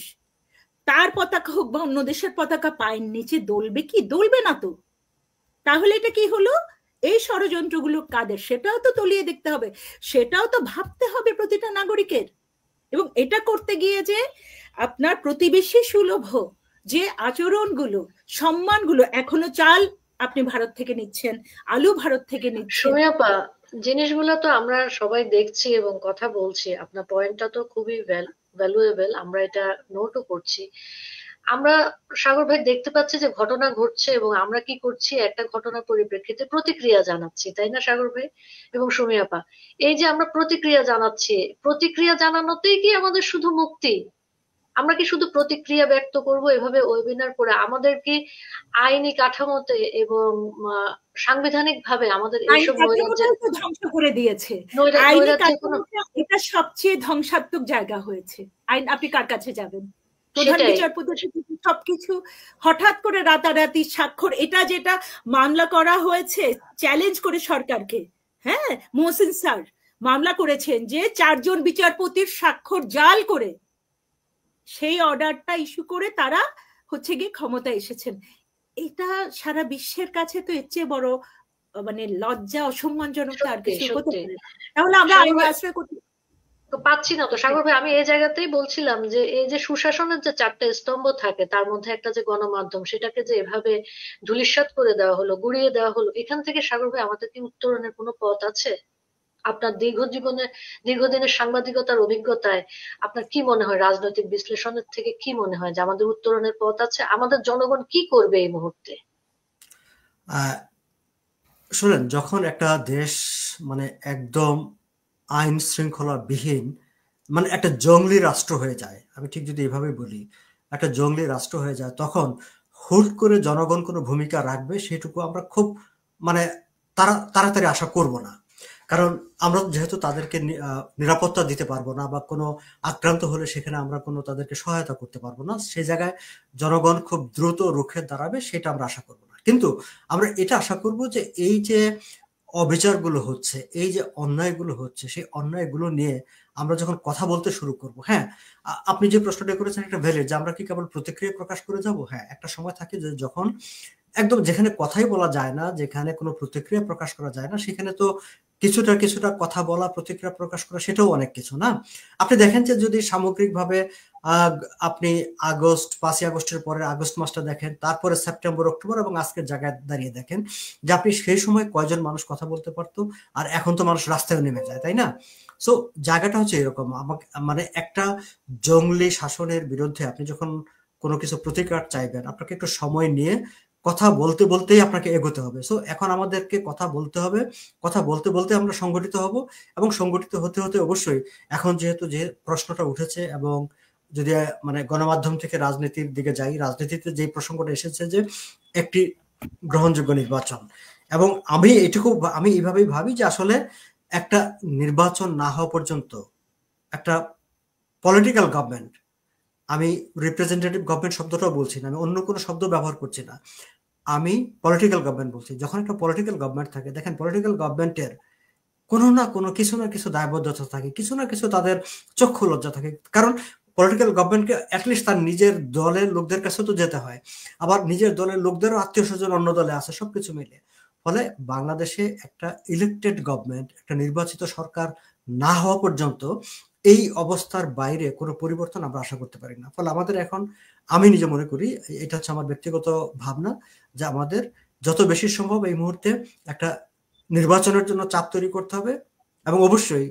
তার পতাকা হোক বা অন্য দেশের পতাকা পায়ের নিচে দোলবে কি? দোলবে না তো। তাহলে এটা কি হলো, এই ষড়যন্ত্রগুলো কাদের সেটাও তো তলিয়ে দেখতে হবে, সেটাও তো ভাবতে হবে প্রতিটা নাগরিকের। এবং এটা করতে গিয়ে যে আপনার প্রতিবেশী সুলভ যে আচরণগুলো, সম্মানগুলো, এখনো চাল আপনি ভারত থেকে নিচ্ছেন, আলু ভারত থেকে নিচ্ছেন। সুমিয়াপা, জিনিসগুলো তো আমরা সবাই দেখছি এবং কথা বলছি, আপনার পয়েন্টটা তো খুবই ভ্যালুয়েবল, আমরা এটা নোটও করছি। আমরা সাগর ভাই দেখতে পাচ্ছি যে ঘটনা ঘটছে এবং আমরা কি করছি, একটা ঘটনার পরিপ্রেক্ষিতে প্রতিক্রিয়া জানাচ্ছি, তাই না সাগর ভাই এবং সুমিয়াপা? এই যে আমরা প্রতিক্রিয়া জানাচ্ছি, প্রতিক্রিয়া জানানোতেই কি আমাদের শুধু মুক্তি? আমরা কি শুধু প্রতিক্রিয়া ব্যক্ত করব এভাবে ওয়েবিনার করে? আমাদের কি আইনি কাঠামোতে এবং সাংবিধানিক ভাবে আমাদের এইসব ধ্বংস করে দিয়েছে। এটা সবচেয়ে ধ্বংসাত্মক জায়গা হয়েছে। আইন, আপনি কার কাছে যাবেন? প্রধান বিচারপতি সবকিছু হঠাৎ করে রাতারাতি স্বাক্ষর, এটা যেটা মামলা করা হয়েছে চ্যালেঞ্জ করে সরকারকে, হ্যাঁ, মোহসিন স্যার মামলা করেছেন যে 4 জন বিচারপতির স্বাক্ষর জাল করে সেই অর্ডারটা ইস্যু করে তারা হচ্ছে গিয়ে ক্ষমতা এসেছেন। এটা সারা বিশ্বের কাছে তো এর চেয়ে বড় মানে লজ্জা, অসম্মানজনক আর কিছু হতে পারে। তাহলে আমরা আইন আশ্রয় করতে পাচ্ছি না তো সাগর ভাই। আমি এই জায়গাতেই বলছিলাম যে এই যে সুশাসনের যে 4টা স্তম্ভ থাকে, তার মধ্যে একটা যে গণমাধ্যম, সেটাকে যে এভাবে ধূলিসাৎ করে দেওয়া হলো, গুড়িয়ে দেওয়া হলো, এখান থেকে সাগর ভাই আমাদের কি উত্তরণের কোনো পথ আছে? আপনার দীর্ঘদিনের সাংবাদিকতার অভিজ্ঞতায় আপনার কি মনে হয়, রাজনৈতিক বিশ্লেষণের থেকে কি মনে হয় যে আমাদের উত্তরণের পথ আছে? আমাদের জনগণ কি করবে এই মুহূর্তে? শুনেন, যখন একটা দেশ মানে একদম আইন শৃঙ্খলা বিহীন, মানে একটা জঙ্গলি রাষ্ট্র হয়ে যায়, আমি ঠিক যদি এভাবে বলি, একটা জঙ্গলি রাষ্ট্র হয়ে যায়, তখন হুট করে জনগণ কোনো ভূমিকা রাখবে সেটুকু আমরা খুব মানে তাড়াতাড়ি আশা করব না। কারণ আমরা যেহেতু তাদেরকে নিরাপত্তা দিতে পারবো না, বা কোনো আক্রান্ত হলে সেখানে আমরা কোনো তাদেরকে সহায়তা করতে পারবো না, সেই জায়গায় জনগণ খুব দ্রুত রুখে দাঁড়াবে, সেটা আমরা আশা করবো না। কিন্তু আমরা এটা আশা করব যে এই যে অবিচারগুলো হচ্ছে, এই যে অন্যায়গুলো হচ্ছে, সেই অন্যায়গুলো নিয়ে আমরা যখন কথা বলতে শুরু করব, হ্যাঁ, আপনি যে প্রশ্নটা করেছেন একটা ভ্যালিড, যে আমরা কি কেবল প্রতিক্রিয়া প্রকাশ করে যাব? হ্যাঁ, একটা সময় থাকে যে যখন একদম যেখানে কথাই বলা যায় না, যেখানে কোনো প্রতিক্রিয়া প্রকাশ করা যায় না, সেখানে তো কিছুটা কথা বলা, প্রতিক্রিয়া প্রকাশ করা, সেটাও অনেক কিছু না? আপনি দেখেন যে যদি সামগ্রিকভাবে আপনি 5ই আগস্টের পরে আগস্ট মাসটা দেখেন, তারপরে সেপ্টেম্বর, অক্টোবর এবং আজকের জায়গায় দাঁড়িয়ে দেখেন যে আপনি সেই সময় কয়জন মানুষ কথা বলতে পারতো, আর এখন তো মানুষ রাস্তায় নেমে যায়, তাই না? সো জায়গাটা হচ্ছে এরকম। আমাকে মানে একটা জঙ্গলি শাসনের বিরুদ্ধে আপনি যখন কোনো কিছু প্রতিকার চাইবেন, আপনাকে একটু সময় নিয়ে কথা বলতে বলতেই আপনাকে এগোতে হবে। সো এখন আমাদেরকে কথা বলতে হবে, কথা বলতে বলতে আমরা সংগঠিত হব, এবং সংগঠিত হতে হতে অবশ্যই এখন যেহেতু যে প্রশ্নটা উঠেছে, এবং যদি মানে গণমাধ্যম থেকে রাজনীতির দিকে যাই, রাজনীতিতে যে প্রসঙ্গটা এসেছে যে একটি গ্রহণযোগ্য নির্বাচন, এবং আমি এইভাবেই ভাবি যে আসলে একটা নির্বাচন না হওয়া পর্যন্ত একটা পলিটিক্যাল গভর্নমেন্ট, আমি রিপ্রেজেন্টেটিভ গভর্নমেন্ট শব্দটাও বলছি না, আমি অন্য কোনো শব্দ ব্যবহার করছি না, আমি পলিটিক্যাল গভর্নমেন্ট বলছি। যখন একটা পলিটিক্যাল গভর্নমেন্ট থাকে, দেখেন পলিটিক্যাল গভর্নমেন্টের কোনো না কোনো কিছু না কিছু দায়বদ্ধতা থাকে, কিছু না কিছু তাদের চক্ষু লজ্জা থাকে। কারণ পলিটিক্যাল গভর্নমেন্টকে অ্যাটলিস্ট তার নিজের দলের লোকদের কাছে তো যেতে হয়, আবার নিজের দলের লোকদেরও আত্মীয় স্বজন অন্য দলে আছে, সবকিছু মিলে। ফলে বাংলাদেশে একটা ইলেক্টেড গভর্নমেন্ট, একটা নির্বাচিত সরকার না হওয়া পর্যন্ত এই অবস্থার বাইরে কোনো পরিবর্তন আমরা আশা করতে পারি না। ফলে আমাদের এখন, আমি নিজে মনে করি, এটা হচ্ছে আমার ব্যক্তিগত ভাবনা, যে আমাদের যত বেশি সম্ভব এই মুহূর্তে একটা নির্বাচনের জন্য চাপ তৈরি করতে হবে। এবং অবশ্যই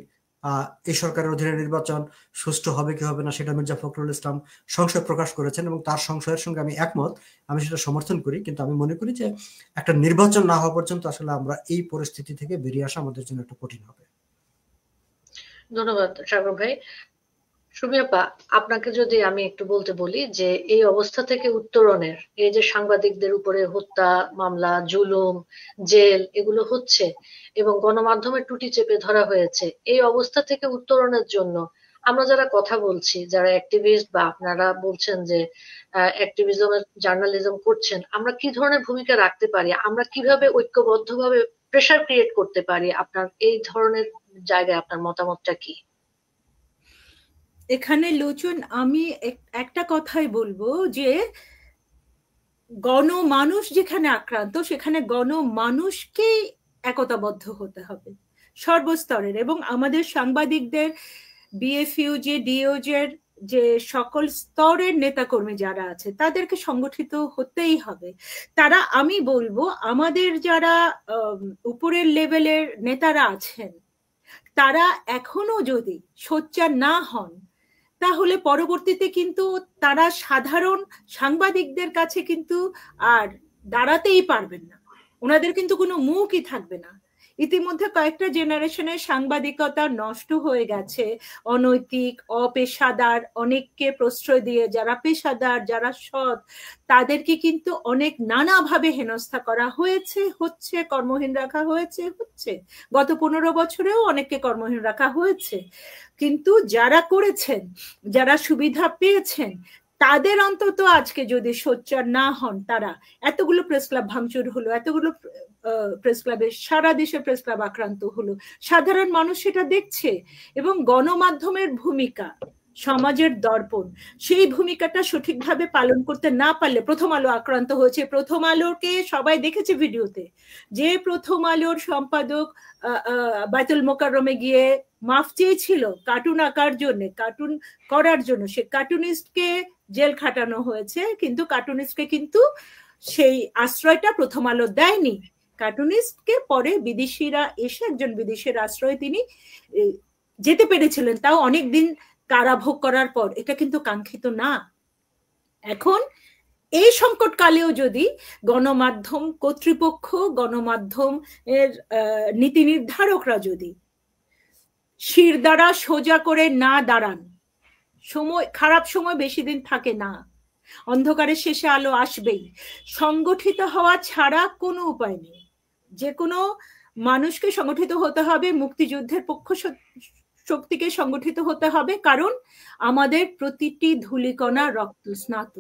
এই সরকারের অধীনে নির্বাচন সুষ্ঠু হবে কি হবে না সেটা মির্জা ফখরুল ইসলাম সংশয় প্রকাশ করেছেন, এবং তার সংশয়ের সঙ্গে আমি একমত, আমি সেটা সমর্থন করি। কিন্তু আমি মনে করি যে একটা নির্বাচন না হওয়া পর্যন্ত আসলে আমরা এই পরিস্থিতি থেকে বেরিয়ে আসা আমাদের জন্য একটু কঠিন হবে। ধন্যবাদ সাগর ভাই। সুমি আপা, আপনাকে যদি আমি একটু বলতে বলি যে এই অবস্থা থেকে উত্তরণের, এই যে সাংবাদিকদের উপরে হত্যা মামলা, জুলুম, জেল এগুলো হচ্ছে এবং গণমাধ্যমের টুটি চেপে ধরা হয়েছে, এই অবস্থা থেকে উত্তরণের জন্য আমরা যারা কথা বলছি, যারা অ্যাক্টিভিস্ট বা আপনারা বলছেন যে অ্যাক্টিভিজম জার্নালিজম করছেন, আমরা কি ধরনের ভূমিকা রাখতে পারি? আমরা কিভাবে ঐক্যবদ্ধভাবে প্রেসার ক্রিয়েট করতে পারি? আপনার এই ধরনের জায়গায় আপনার মতামতটা কি? এখানে লোচন, আমি একটা কথাই বলবো যে গণমানুষ যেখানে আক্রান্ত সেখানে গণমানুষকেই একতাবদ্ধ হতে হবে সর্বস্তরের, এবং আমাদের সাংবাদিকদের, বিএফইউজি, ডিওজের যে সকল স্তরের নেতাকর্মী যারা আছে তাদেরকে সংগঠিত হতেই হবে। তারা, আমি বলবো আমাদের যারা উপরের লেভেলের নেতারা আছেন তারা এখনো যদি সোচ্চার না হন তাহলে পরবর্তীতে কিন্তু তারা সাধারণ সাংবাদিকদের কাছে কিন্তু আর দাঁড়াতেই পারবেন না, ওনাদের কিন্তু কোনো মুখই থাকবে না। ইতিমধ্যে কয়েকটা জেনারেশনের সাংবাদিকতা নষ্ট হয়ে গেছে, অনৈতিক, অপেশাদার, অনেককে প্রশ্রয় দিয়ে যারা পেশাদার, যারা সৎ, তাদেরকে কিন্তু অনেক নানাভাবে হেনস্থা করা হয়েছে, হচ্ছে, কর্মহীন রাখা হয়েছে, হচ্ছে। গত 15 বছরেও অনেককে কর্মহীন রাখা হয়েছে। কিন্তু যারা করেছেন, যারা সুবিধা পেয়েছেন, তাদের অন্তত আজকে যদি সোচ্চার না হন, তারা, এতগুলো প্রেস ক্লাব ভাঙচুর হলো, এতগুলো প্রেস ক্লাবে, সারা দেশে প্রেস ক্লাব আক্রান্ত হলো, সাধারণ মানুষ সেটা দেখছে, এবং গণমাধ্যমের ভূমিকা সমাজের দর্পণ, সেই ভূমিকাটা সঠিকভাবে পালন করতে না পারলে, প্রথম আলো আক্রান্ত হয়েছে, প্রথম আলোকে সবাই দেখেছে ভিডিওতে, যে প্রথম আলোর সম্পাদক বাইতুল মোকাররমে গিয়ে মাফ চেয়েছিল কার্টুন আঁকার জন্য, কার্টুন করার জন্য, সে কার্টুনিস্টকে জেল খাটানো হয়েছে, কিন্তু কার্টুনিস্টকে কিন্তু সেই আশ্রয়টা প্রথম আলো দেয়নি। কার্টুনিস্টকে পরে বিদেশিরা এসে, একজন বিদেশির আশ্রয় তিনি যেতে পেরেছিলেন, তাও অনেকদিন কারাভোগ করার পর। এটা কিন্তু কাঙ্ক্ষিত না। এখন এই সংকটকালেও যদি গণমাধ্যম কর্তৃপক্ষ, গণমাধ্যম এর নীতি নির্ধারকরা যদি শির দ্বারা সোজা করে না দাঁড়ান, সময়, খারাপ সময় বেশি দিন থাকে না, অন্ধকারের শেষে আলো আসবেই। সংগঠিত হওয়া ছাড়া কোনো উপায় নেই। যে কোনো মানুষকে সংগঠিত হতে হবে, মুক্তিযুদ্ধের পক্ষ শক্তিকে সংগঠিত হতে হবে, কারণ আমাদের প্রতিটি ধূলিকণা রক্ত স্নাত।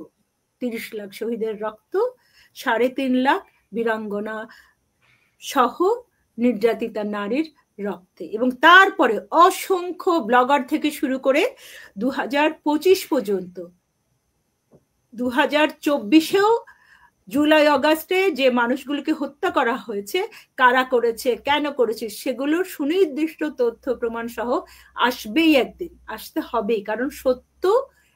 30 লাখ শহীদের রক্ত, 3.5 লাখ বীরাঙ্গনা সহ নির্যাতিতা নারীর রক্তে, এবং তারপরে অসংখ্য ব্লগার থেকে শুরু করে 2025 পর্যন্ত, 2024-এও জুলাই আগস্টে যে মানুষগুলোকে হত্যা করা হয়েছে, কারা করেছে, কেন করেছে, সেগুলোর সুনির্দিষ্ট তথ্য প্রমাণ সহ আসবেই, একদিন আসতে হবেই। কারণ সত্য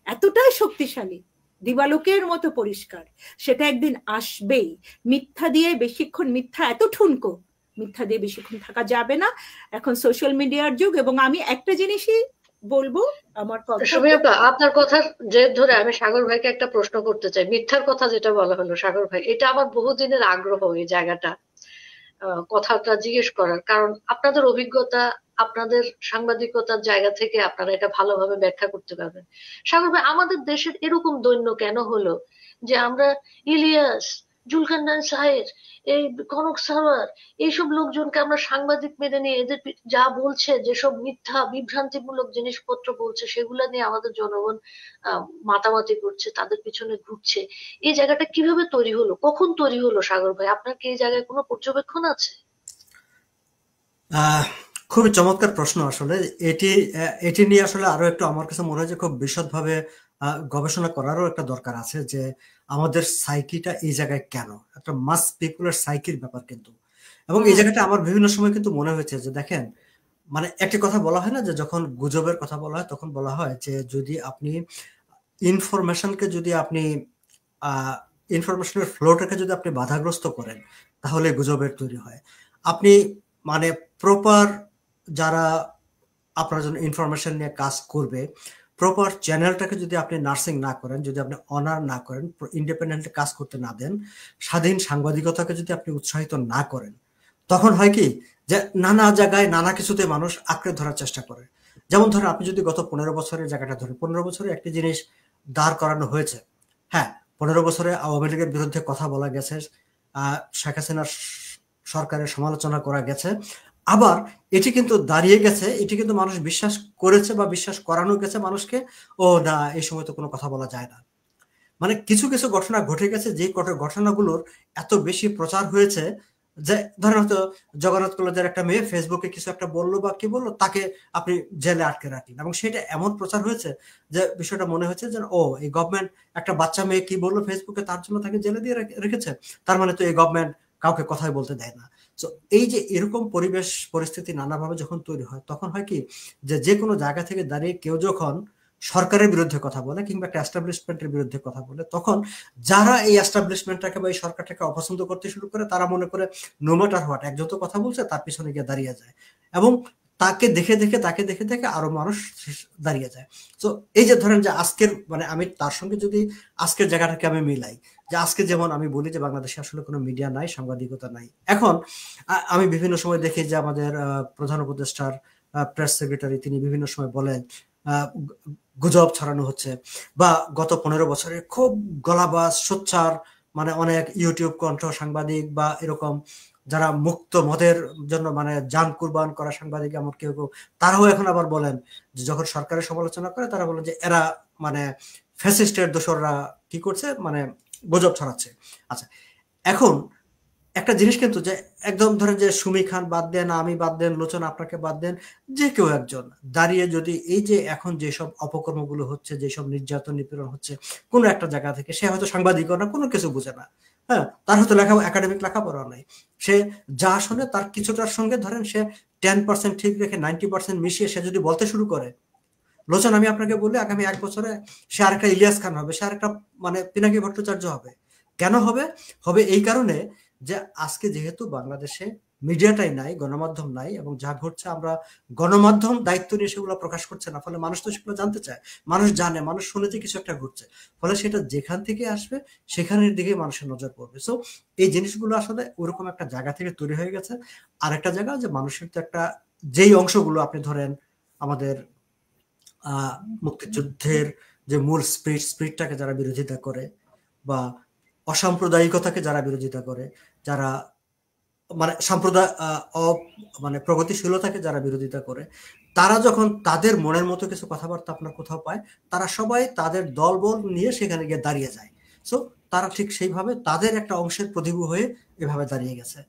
এতটাই শক্তিশালী, দিবালোকের মতো পরিষ্কার, সেটা একদিন আসবেই। মিথ্যা দিয়ে বেশিক্ষণ, মিথ্যা এত ঠুনকো, মিথ্যা দিয়ে বেশিক্ষণ থাকা যাবে না। এখন সোশ্যাল মিডিয়ার যুগ। এবং আমি একটা জিনিসই বলবো, আমার কথা, সুমি আপা, আপনার কথার জের ধরে আমি সাগর ভাইকে একটা প্রশ্ন করতে চাই। মিথ্যার কথা যেটা বলা হলো সাগর ভাই, এটা আমার বহুদিনের আগ্রহ, এই জায়গাটা কথাটা জিজ্ঞেস করার কারণ আপনাদের অভিজ্ঞতা, আপনাদের সাংবাদিকতার জায়গা থেকে আপনারা এটা ভালোভাবে ব্যাখ্যা করতে পারবেন। সাগর ভাই, আমাদের দেশের এরকম দৈন্য কেন হলো যে আমরা ইলিয়াস, জুলকারনাইন সাহেব, এই কনক সারোয়ার, এইসব লোকজনকে আমরা সাংবাদিক মেনে নিয়ে এদের যা বলছে, যেসব মিথ্যা বিভ্রান্তিমূলক জিনিসপত্র বলছে, সেগুলা নিয়ে আমাদের জনগণ মাতামাতি করছে, তাদের পিছনে ঘুরছে। এই জায়গাটা কিভাবে তৈরি হলো, কখন তৈরি হলো সাগর ভাই? আপনার কি এই জায়গায় কোনো পর্যবেক্ষণ আছে? খুবই চমৎকার প্রশ্ন। আসলে এটি নিয়ে আসলে আরো একটু আমার কাছে মনে হয় যে খুব বিশদভাবে গবেষণা করারও একটা দরকার আছে, যে আমাদের সাইকিটা এই জায়গায় কেন, একটা মাস পিপুলের সাইকির ব্যাপার কিন্তু। এবং এই জায়গাটা আমার বিভিন্ন সময় কিন্তু মনে হয়েছে যে দেখেন, মানে একটি কথা বলা হয় না যে যখন গুজবের কথা বলা হয় তখন বলা হয় যে যদি আপনি ইনফরমেশনকে যদি আপনি ইনফরমেশনের ফ্লোটাকে যদি আপনি বাধাগ্রস্ত করেন তাহলে গুজবের তৈরি হয়। আপনি মানে প্রপার যারা আপনার জন্য ইনফরমেশন নিয়ে কাজ করবে, প্রপার চ্যানেলটাকে যদি আপনি নার্সিং না করেন, যদি আপনি অনার না করেন, ইন্ডিপেন্ডেন্টলি কাজ করতে না দেন, স্বাধীন সাংবাদিকতাকে যদি আপনি উৎসাহিত না করেন, তখন হয় কি যে নানা জায়গায় নানা কিছুতে মানুষ আঁকড়ে ধরার চেষ্টা করে। যেমন ধরেন আপনি যদি গত 15 বছরের জায়গাটা ধরেন, 15 বছরে একটি জিনিস দাঁড় করানো হয়েছে। হ্যাঁ, 15 বছরে আওয়ামী লীগের বিরুদ্ধে কথা বলা গেছে, শেখ হাসিনার সরকারের সমালোচনা করা গেছে, আবার এটি কিন্তু দাঁড়িয়ে গেছে, এটি কিন্তু মানুষ বিশ্বাস করেছে বা বিশ্বাস করানো গেছে মানুষকে, ও না এই সময় তো কোনো কথা বলা যায় না। মানে কিছু কিছু ঘটনা ঘটে গেছে, যে ঘটনাগুলোর এত বেশি প্রচার হয়েছে যে ধরেন হয়তো জগন্নাথ কলেজের একটা মেয়ে ফেসবুকে কিছু একটা বললো বা কি বললো, তাকে আপনি জেলে আটকে রাখলেন, এবং সেটা এমন প্রচার হয়েছে যে বিষয়টা মনে হচ্ছে যে ও এই গভর্নমেন্ট একটা বাচ্চা মেয়ে কি বললো ফেসবুকে তার জন্য তাকে জেলে দিয়ে রেখেছে, তার মানে তো এই গভর্নমেন্ট কাউকে কথাই বলতে দেয় না। তো এই যে এরকম পরিবেশ পরিস্থিতি নানাভাবে যখন তৈরি হয়, তখন হয় কি যে কোনো জায়গা থেকে দাঁড়িয়ে কেউ যখন সরকারের বিরুদ্ধে কথা বলে কিংবা একটা এস্টাবলিশমেন্টের বিরুদ্ধে কথা বলে, তখন যারা এই এস্টাবলিশমেন্টটাকে বা এই সরকারটাকে অপছন্দ করতে শুরু করে, তারা মনে করে নো ম্যাটার হোয়াট, একজন তো কথা বলছে, তার পিছনে গিয়ে দাঁড়িয়ে যায়, এবং তাকে দেখে দেখে আরো মানুষ দাঁড়িয়ে যায়। তো এই যে ধরেন যে আজকের মানে আমি তার সঙ্গে যদি আজকের জায়গাটাকে আমি মিলাই, যে আজকে যেমন আমি বলি যে বাংলাদেশে আসলে কোনো মিডিয়া নাই, সাংবাদিকতা নাই। এখন আমি বিভিন্ন সময় দেখি যে আমাদের প্রধান উপদেষ্টার প্রেস সেক্রেটারি তিনি বিভিন্ন সময় বলেন গুজব ছড়ানো হচ্ছে, বা গত 15 বছরে খুব গলাবাজ সোচ্চার মানে অনেক ইউটিউব কণ্ঠ সাংবাদিক বা এরকম যারা মুক্ত মতের জন্য মানে জান কুরবান করা সাংবাদিক, এমন কেউ কেউ তারাও এখন আবার বলেন যে যখন সরকারের সমালোচনা করে তারা বলেন যে এরা মানে ফ্যাসিস্টের দোসররা কি করছে, মানে গুজব ছড়াচ্ছে। আচ্ছা, এখন একটা জিনিস কিন্তু যে একদম ধরেন যে সুমি খান বাদ দেন, আমি বাদ দেন, লোচন আপনাকে বাদ দেন, যে কেউ একজন দাঁড়িয়ে যদি এই যে এখন যেসব অপকর্মগুলো হচ্ছে, যেসব নির্যাতন নিপীড়ন হচ্ছে কোনো একটা জায়গা থেকে, সে হয়তো সাংবাদিক না, কোনো কিছু বুঝে না, হ্যাঁ, তার হয়তো একাডেমিক লেখাপড়া নাই, সে যা শোনে তার কিছুটার সঙ্গে ধরেন সে 10% ঠিক রেখে 90% মিশিয়ে সে যদি বলতে শুরু করে, লোচন আমি আপনাকে বলি আগামী 1 বছরে সে আরেকটা ইলিয়াস খান হবে, সে আরেকটা মানে পিনাকি ভট্টাচার্য হবে। কেন হবে? হবে এই কারণে যে আজকে যেহেতু বাংলাদেশে মিডিয়াটাই নাই, গণমাধ্যম নাই, এবং যা ঘটছে আমরা গণমাধ্যম দায়িত্ব নিয়ে সেগুলো প্রকাশ করছে না, ফলে মানুষ তো সেগুলো জানতে চায়, মানুষ জানে, মানুষ শুনে যে কিছু একটা ঘটছে, ফলে সেটা যেখান থেকে আসবে সেখানের দিকে মানুষের নজর পড়বে। সো এই জিনিসগুলো আসলে ওরকম একটা জায়গা থেকে তৈরি হয়ে গেছে। আর একটা জায়গা যে মানুষের তো একটা যেই অংশগুলো আপনি ধরেন আমাদের মুক্তিযুদ্ধের যে মূল স্পিরিটটাকে যারা বিরোধিতা করে, বা অসাম্প্রদায়িকতাকে যারা বিরোধিতা করে, যারা মানে সাম্প্রদায় মানে প্রগতিশীলতাকে যারা বিরোধিতা করে, তারা যখন তাদের মনের মতো কিছু কথাবার্তা আপনার কোথাও পায়, তারা সবাই তাদের দলবল নিয়ে সেখানে গিয়ে দাঁড়িয়ে যায়। সো তারা ঠিক সেইভাবে তাদের একটা অংশের প্রতিভূ হয়ে এভাবে দাঁড়িয়ে গেছে।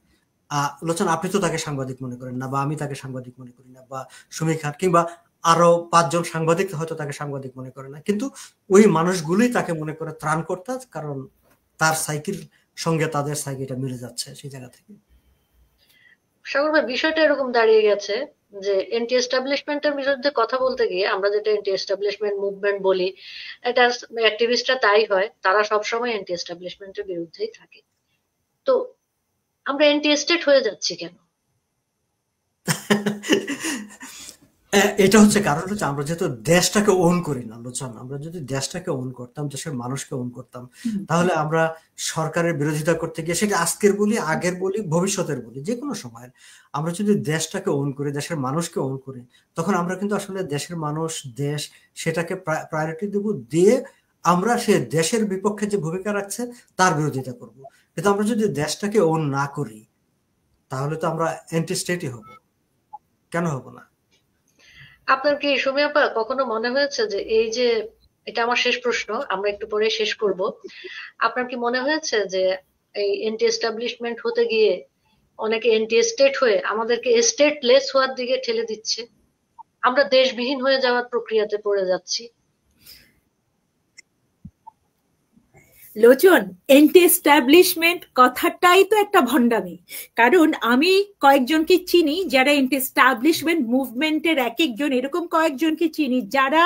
লোচন আপনি তো তাকে সাংবাদিক মনে করেন না, বা আমি তাকে সাংবাদিক মনে করি না, বা সুমি খান কিংবা আরো 5 জন সাংবাদিক হয়তো তাকে সাংবাদিক মনে করে না, কিন্তু ওই মানুষগুলোই তাকে মনে করে ত্রাণকর্তা, কারণ তার সাইকেল সঙ্গে তাদের সাইকেলটা মিলে যাচ্ছে সেই জায়গা থেকে। সাগর ভাই, বিষয়টা এরকম দাঁড়িয়ে গেছে যে এন্টি এস্টাবলিশমেন্টের বিরুদ্ধে কথা বলতে গিয়ে আমরা যেটা এন্টি এস্টাবলিশমেন্ট মুভমেন্ট বলি, এটা অ্যাক্টিভিস্টরা তাই হয়, তারা সবসময় এন্টি এস্টাবলিশমেন্টের বিরুদ্ধেই থাকে। তো আমরা এন্টি এস্টেট হয়ে যাচ্ছি কেন? এটা হচ্ছে কারণ হচ্ছে আমরা যেহেতু দেশটাকে ওন করি না লোচন, আমরা যদি দেশটাকে ওন করতাম, দেশের মানুষকে ওন করতাম, তাহলে আমরা সরকারের বিরোধিতা করতে গিয়ে, সেটা আজকের বলি, আগের বলি, ভবিষ্যতের বলি, যে কোনো সময় আমরা যদি দেশটাকে ওন করি, দেশের মানুষকে ওন করি, তখন আমরা কিন্তু আসলে দেশের মানুষ, দেশ, সেটাকে প্রায়োরিটি দেব, দিয়ে আমরা সে দেশের বিপক্ষে যে ভূমিকা রাখছে তার বিরোধিতা করব। কিন্তু আমরা যদি দেশটাকে ওন না করি, তাহলে তো আমরা অ্যান্টি স্টেটই হব। কেন হব না? আপনার কি সুমি আপা কখনো মনে হয়েছে যে এই যে, এটা আমার শেষ প্রশ্ন, আমরা একটু পরে শেষ করব, আপনার কি মনে হয়েছে যে এই এন্টি এস্টাবলিশমেন্ট হতে গিয়ে অনেকে এন্টি স্টেট হয়ে আমাদেরকে স্টেটলেস হওয়ার দিকে ঠেলে দিচ্ছে, আমরা দেশবিহীন হয়ে যাওয়ার প্রক্রিয়াতে পড়ে যাচ্ছি? লোচন, এন্টি এস্টাবলিশমেন্ট কথাটাই তো একটা ভণ্ডামি। কারণ আমি কয়েকজনকে চিনি যারা এন্টি এস্টাবলিশমেন্ট মুভমেন্টের, এক একজন এরকম কয়েকজনকে চিনি যারা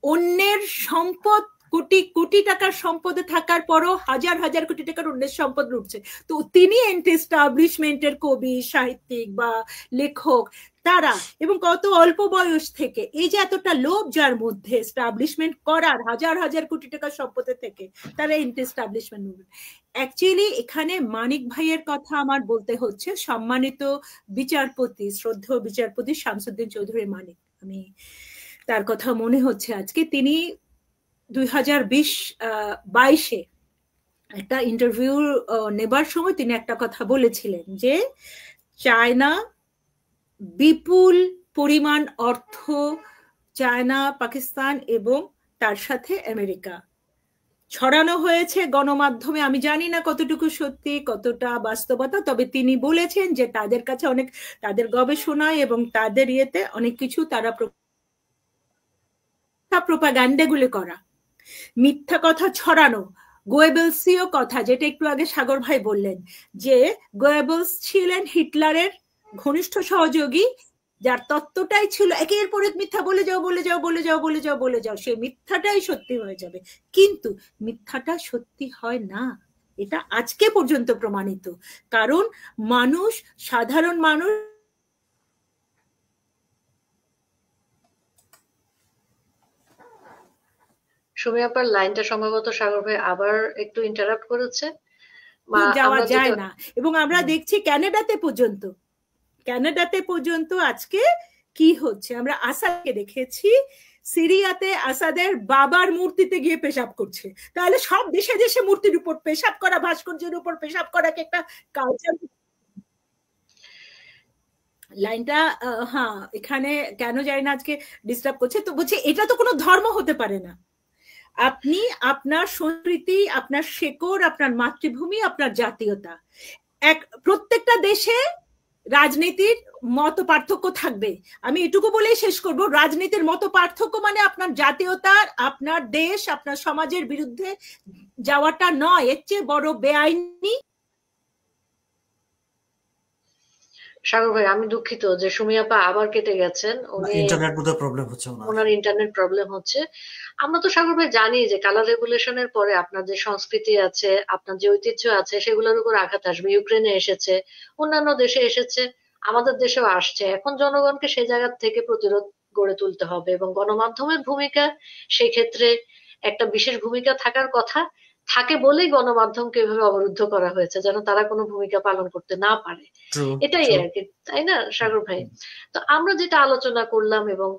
অন্যের সম্পদ, কোটি কোটি টাকার সম্পদে থাকার পরও হাজার হাজার কোটি টাকার অন্যের সম্পদ লুটছে। তো তিনি এন্টি এস্টাবলিশমেন্টের কবি, সাহিত্যিক বা লেখক তারা, এবং কত অল্প বয়স থেকে এই যে এতটা লোভ যার মধ্যে এস্টাবলিশমেন্ট করার, হাজার হাজার কোটি টাকার সম্পদে থেকে, তারা এন্টি এস্টাবলিশমেন্ট মুভমেন্ট। অ্যাকচুয়ালি এখানে মানিক ভাইয়ের কথা আমার বলতে হচ্ছে, সম্মানিত বিচারপতি, শ্রদ্ধেয় বিচারপতি শামসুদ্দিন চৌধুরী মানিক, আমি তার কথা মনে হচ্ছে আজকে, তিনি 2022-এ একটা ইন্টারভিউ নেবার সময় তিনি একটা কথা বলেছিলেন যে চায়না বিপুল পরিমাণ অর্থ, চায়না, পাকিস্তান এবং তার সাথে আমেরিকা ছড়ানো হয়েছে গণমাধ্যমে। আমি জানি না কতটুকু সত্যি, কতটা বাস্তবতা, তবে তিনি বলেছেন যে তাদের কাছে অনেক, তাদের গবেষণায় এবং তাদের ইয়েতে অনেক কিছু তারা প্রোপাগান্ডাগুলি করা, মিথ্যা কথা ছড়ানো। গোয়েবলসীয় কথা, যেটা একটু আগে সাগর ভাই বললেন, যে গোয়েবলস ছিলেন হিটলারের ঘনিষ্ঠ সহযোগী, যার তত্ত্বটাই ছিল একের পর এক মিথ্যা বলে যাও বলে যাও বলে যাও বলে যাও বলে যাও, সেই মিথ্যাটাই সত্যি হয়ে যাবে। কিন্তু মিথ্যাটা সত্যি হয় না, এটা আজকে পর্যন্ত প্রমাণিত। কারণ মানুষ, সাধারণ মানুষ সুমি আপার লাইনটা সম্ভবত সাগর ভাই আবার একটু ইন্টারাপ্ট করেছে, যাওয়া যায় না। এবং আমরা দেখছি ক্যানাডাতে পর্যন্ত আজকে কি হচ্ছে। আমরা আসাদকে দেখেছি সিরিয়াতে আসাদের বাবার মূর্তিতে গিয়ে পেশাব করছে। তাহলে সব দেশে দেশে মূর্তির উপর পেশাব করা, ভাস্কর্যের উপর পেশাব করাকে একটা কালচার। লাইনটা হ্যাঁ এখানে কেন জানি না আজকে ডিস্টার্ব করছে। তো বলছে এটা তো কোনো ধর্ম হতে পারে না। আপনি আপনার সংস্কৃতি, আপনার শেকড়, আপনার মাতৃভূমি, আপনার জাতীয়তা, প্রত্যেকটা দেশে রাজনীতির মত পার্থক্য থাকবে। আমি এটুকু বলেই শেষ করব, রাজনীতির মত পার্থক্য মানে আপনার জাতীয়তার, আপনার দেশ, আপনার সমাজের বিরুদ্ধে যাওয়াটা নয়। এর চেয়ে বড় বেআইনি। সাগর ভাই আমি দুঃখিত যে সুমি আপা আবার কেটে গেছেন, উনি ইন্টারনেট বোধহয় প্রবলেম হচ্ছে, ওনার ইন্টারনেট প্রবলেম হচ্ছে। আমরা তো সাগর ভাই জানি যে কালার রেগুলেশনের পরে আপনার যে সংস্কৃতি আছে, আপনার যে ঐতিহ্য আছে, সেগুলোর উপর আঘাত আসবে। ইউক্রেনে এসেছে, অন্যান্য দেশে এসেছে, আমাদের দেশেও আসছে। এখন জনগণকে সেই জায়গা থেকে প্রতিরোধ গড়ে তুলতে হবে, এবং গণমাধ্যমের ভূমিকা সেই ক্ষেত্রে একটা বিশেষ ভূমিকা থাকার কথা, থাকে বলেই গণমাধ্যমকে এভাবে অবরুদ্ধ করা হয়েছে, যেন তারা কোনো ভূমিকা পালন করতে না পারে। এটাই আর কি, তাই না সাগর ভাই? তো আমরা যেটা আলোচনা করলাম এবং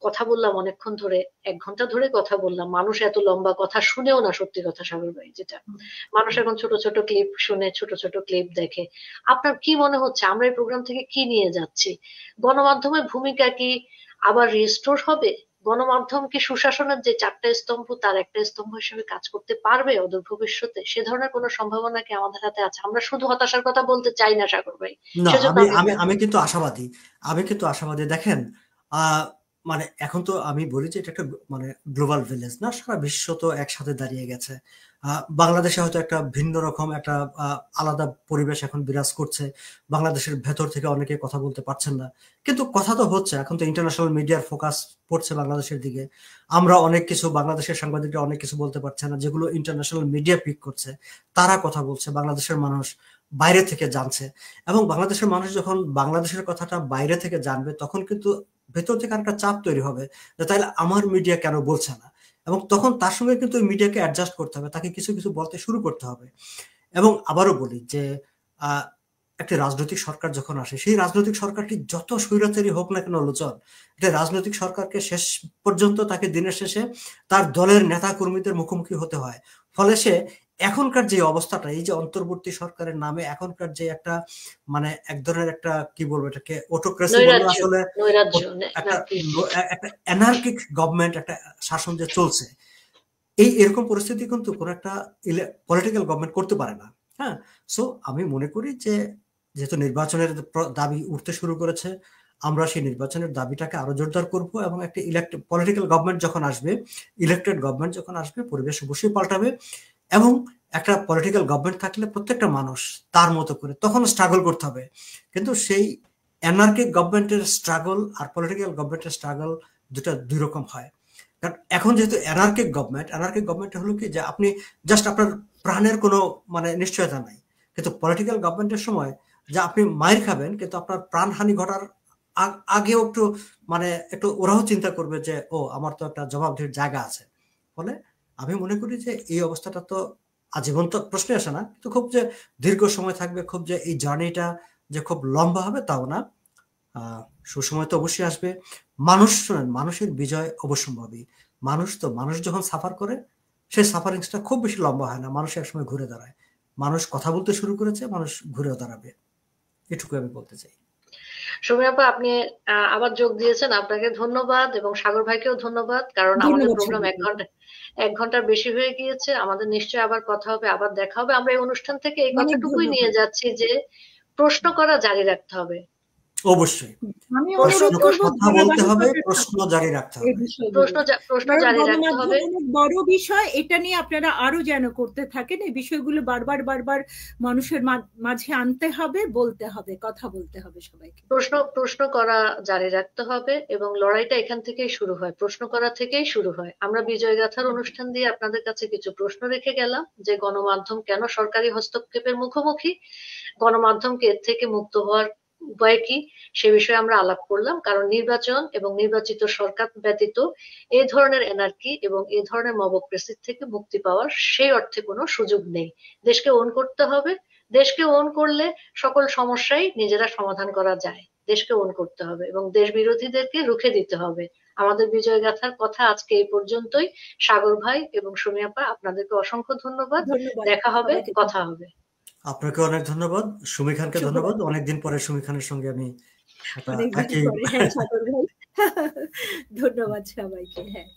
কথা বললাম অনেকক্ষণ ধরে, 1 ঘন্টা ধরে কথা বললাম, মানুষ এত লম্বা কথা শুনেও না, সত্যি কথা সাগর ভাই, যেটা মানুষ এখন ছোট ছোট ক্লিপ শুনে, ছোট ছোট ক্লিপ দেখে। আপনার কি মনে হচ্ছে আমরা এই প্রোগ্রাম থেকে কি নিয়ে যাচ্ছি? গণমাধ্যমের ভূমিকা কি আবার রিস্টোর হবে? গণমাধ্যম কি সুশাসনের যে 4টা স্তম্ভ তার একটা স্তম্ভ হিসেবে কাজ করতে পারবে অদূর ভবিষ্যতে? সে ধরনের কোনো সম্ভাবনা কি আমাদের হাতে আছে? আমরা শুধু হতাশার কথা বলতে চাই না সাগর ভাই। না, আমি কিন্তু আশাবাদী। দেখেন, মানে এখন তো আমি বলি যে এটা একটা মানে গ্লোবাল ভিলেজ না, সারা বিশ্ব তো একসাথে দাঁড়িয়ে গেছে। বাংলাদেশে হয়তো একটা ভিন্ন রকম একটা আলাদা পরিবেশ এখন বিরাজ করছে। বাংলাদেশের ভেতর থেকে অনেকে কথা বলতে পারছেন না, কিন্তু কথা তো হচ্ছে। এখন তো ইন্টারন্যাশনাল মিডিয়ার ফোকাস পড়ছে বাংলাদেশের দিকে। আমরা অনেক কিছু, বাংলাদেশের সাংবাদিকরা অনেক কিছু বলতে পারছে না, যেগুলো ইন্টারন্যাশনাল মিডিয়া পিক করছে। তারা কথা বলছে, বাংলাদেশের মানুষ বাইরে থেকে জানছে। এবং বাংলাদেশের মানুষ যখন বাংলাদেশের কথাটা বাইরে থেকে জানবে, তখন কিন্তু ভেতর থেকে একটা চাপ তৈরি হবে যে তাইলে আমার মিডিয়া কেন বলছে না। এবং তখন তার সঙ্গে কিন্তু ওই মিডিয়াকে অ্যাডজাস্ট করতে হবে, তাকে কিছু কিছু বলতে শুরু করতে হবে। এবং আবারও বলি যে একটি রাজনৈতিক সরকার যখন আসে, সেই রাজনৈতিক সরকারটি যত স্বৈরাচারী হোক না কেন লোচন, এটা রাজনৈতিক সরকারকে শেষ পর্যন্ত তাকে দিনের শেষে তার দলের নেতা কর্মীদের মুখোমুখি হতে হয়। ফলে সে এখনকার যে অবস্থাটা, এই যে অন্তর্বর্তী সরকারের নামে এখনকার যে একটা মানে এক ধরনের একটা কি বলবো এটাকে অটোক্রেসি বলবো, আসলে একটা অ্যানার্কিক গভর্নমেন্ট, একটা শাসন যে চলছে, এরকম পরিস্থিতি কিন্তু কোন একটা পলিটিক্যাল গভর্নমেন্ট করতে পারে না। হ্যাঁ, সো আমি মনে করি যে যেহেতু নির্বাচনের দাবি উঠতে শুরু করেছে, আমরা সেই নির্বাচনের দাবিটাকে আরো জোরদার করব, এবং একটা পলিটিক্যাল গভর্নমেন্ট যখন আসবে, ইলেক্টেড গভর্নমেন্ট যখন আসবে, পরিবেশ অবশ্যই পাল্টাবে। এবং একটা পলিটিক্যাল গভর্নমেন্ট থাকলে প্রত্যেকটা মানুষ তার মতো করে তখন স্ট্রাগল করতে হবে। কিন্তু সেই অ্যানার্কিক গভর্নমেন্টের স্ট্রাগল আর পলিটিক্যাল গভর্নমেন্টের স্ট্রাগল দুই রকম হয়। কারণ এখন যেহেতু অ্যানার্কিক গভর্নমেন্ট হলো কি যে আপনি জাস্ট আপনার প্রাণের কোনো মানে নিশ্চয়তা নাই, কিন্তু পলিটিক্যাল গভর্নমেন্টের সময় যে আপনি মাইর খাবেন কিন্তু আপনার প্রাণহানি ঘটার আগেও একটু মানে একটু ওরাও চিন্তা করবে যে ও আমার তো একটা জবাবদিহির জায়গা আছে। ফলে আমি মনে করি যে এই অবস্থাটা তো আজীবন তো প্রশ্নে আসে না, কিন্তু খুব যে দীর্ঘ সময় থাকবে, খুব যে এই জার্নিটা যে খুব লম্বা হবে তাও না। সুসময় তো অবশ্যই আসবে। মানুষের বিজয় অবশ্যম্ভাবী। মানুষ যখন সাফার করে সেই সাফারিংসটা খুব বেশি লম্বা হয় না, মানুষ একসময় ঘুরে দাঁড়ায়। মানুষ কথা বলতে শুরু করেছে, মানুষ ঘুরেও দাঁড়াবে, এটুকু আমি বলতে চাই। সুমি আপা, আপনি আবার যোগ দিয়েছেন, আপনাকে ধন্যবাদ, এবং সাগর ভাইকেও ধন্যবাদ, কারণ আমাদের প্রোগ্রাম 1 ঘন্টার বেশি হয়ে গিয়েছে। আমাদের নিশ্চয়ই আবার কথা হবে, আবার দেখা হবে। আমরা এই অনুষ্ঠান থেকে এই কথাটুকুই নিয়ে যাচ্ছি যে প্রশ্ন করা জারি রাখতে হবে। অবশ্যই কথা বলতে হবে, প্রশ্ন জারি রাখতে হবে, প্রশ্ন জারি রাখতে হবে। বড় বিষয়, এটা নিয়ে আপনারা আরো যেন করতে থাকেন। এই বিষয়গুলো বারবার মানুষের মাঝে আনতে হবে, বলতে হবে, কথা বলতে হবে সবাইকে। প্রশ্ন করা জারি রাখতে হবে, এবং লড়াইটা এখান থেকেই শুরু হয়, প্রশ্ন করা থেকেই শুরু হয়। আমরা বিজয় গাথার অনুষ্ঠান দিয়ে আপনাদের কাছে কিছু প্রশ্ন রেখে গেলাম, যে গণমাধ্যম কেন সরকারি হস্তক্ষেপের মুখোমুখি, গণমাধ্যমকে এর থেকে মুক্ত হওয়ার উপায় কি, সে বিষয়ে আমরা আলাপ করলাম। কারণ নির্বাচন এবং নির্বাচিত সরকার ব্যতীত এই ধরনের এনার্কি এবং এই ধরনের মবক্রেসির থেকে মুক্তি পাওয়ার সেই অর্থে কোনো সুযোগ নেই। দেশকে ওন করতে হবে। দেশকে ওন করলে সকল সমস্যাই নিজেরা সমাধান করা যায়। দেশকে ওন করতে হবে এবং দেশ বিরোধীদেরকে রুখে দিতে হবে। আমাদের বিজয় গাথার কথা আজকে এই পর্যন্তই। সাগর ভাই এবং সুমি আপা, আপনাদেরকে অসংখ্য ধন্যবাদ। দেখা হবে, কথা হবে। আপনাকে অনেক ধন্যবাদ। সুমি খানকে ধন্যবাদ। অনেকদিন পরে সুমি খানের সঙ্গে আমি ধন্যবাদ সবাইকে। হ্যাঁ।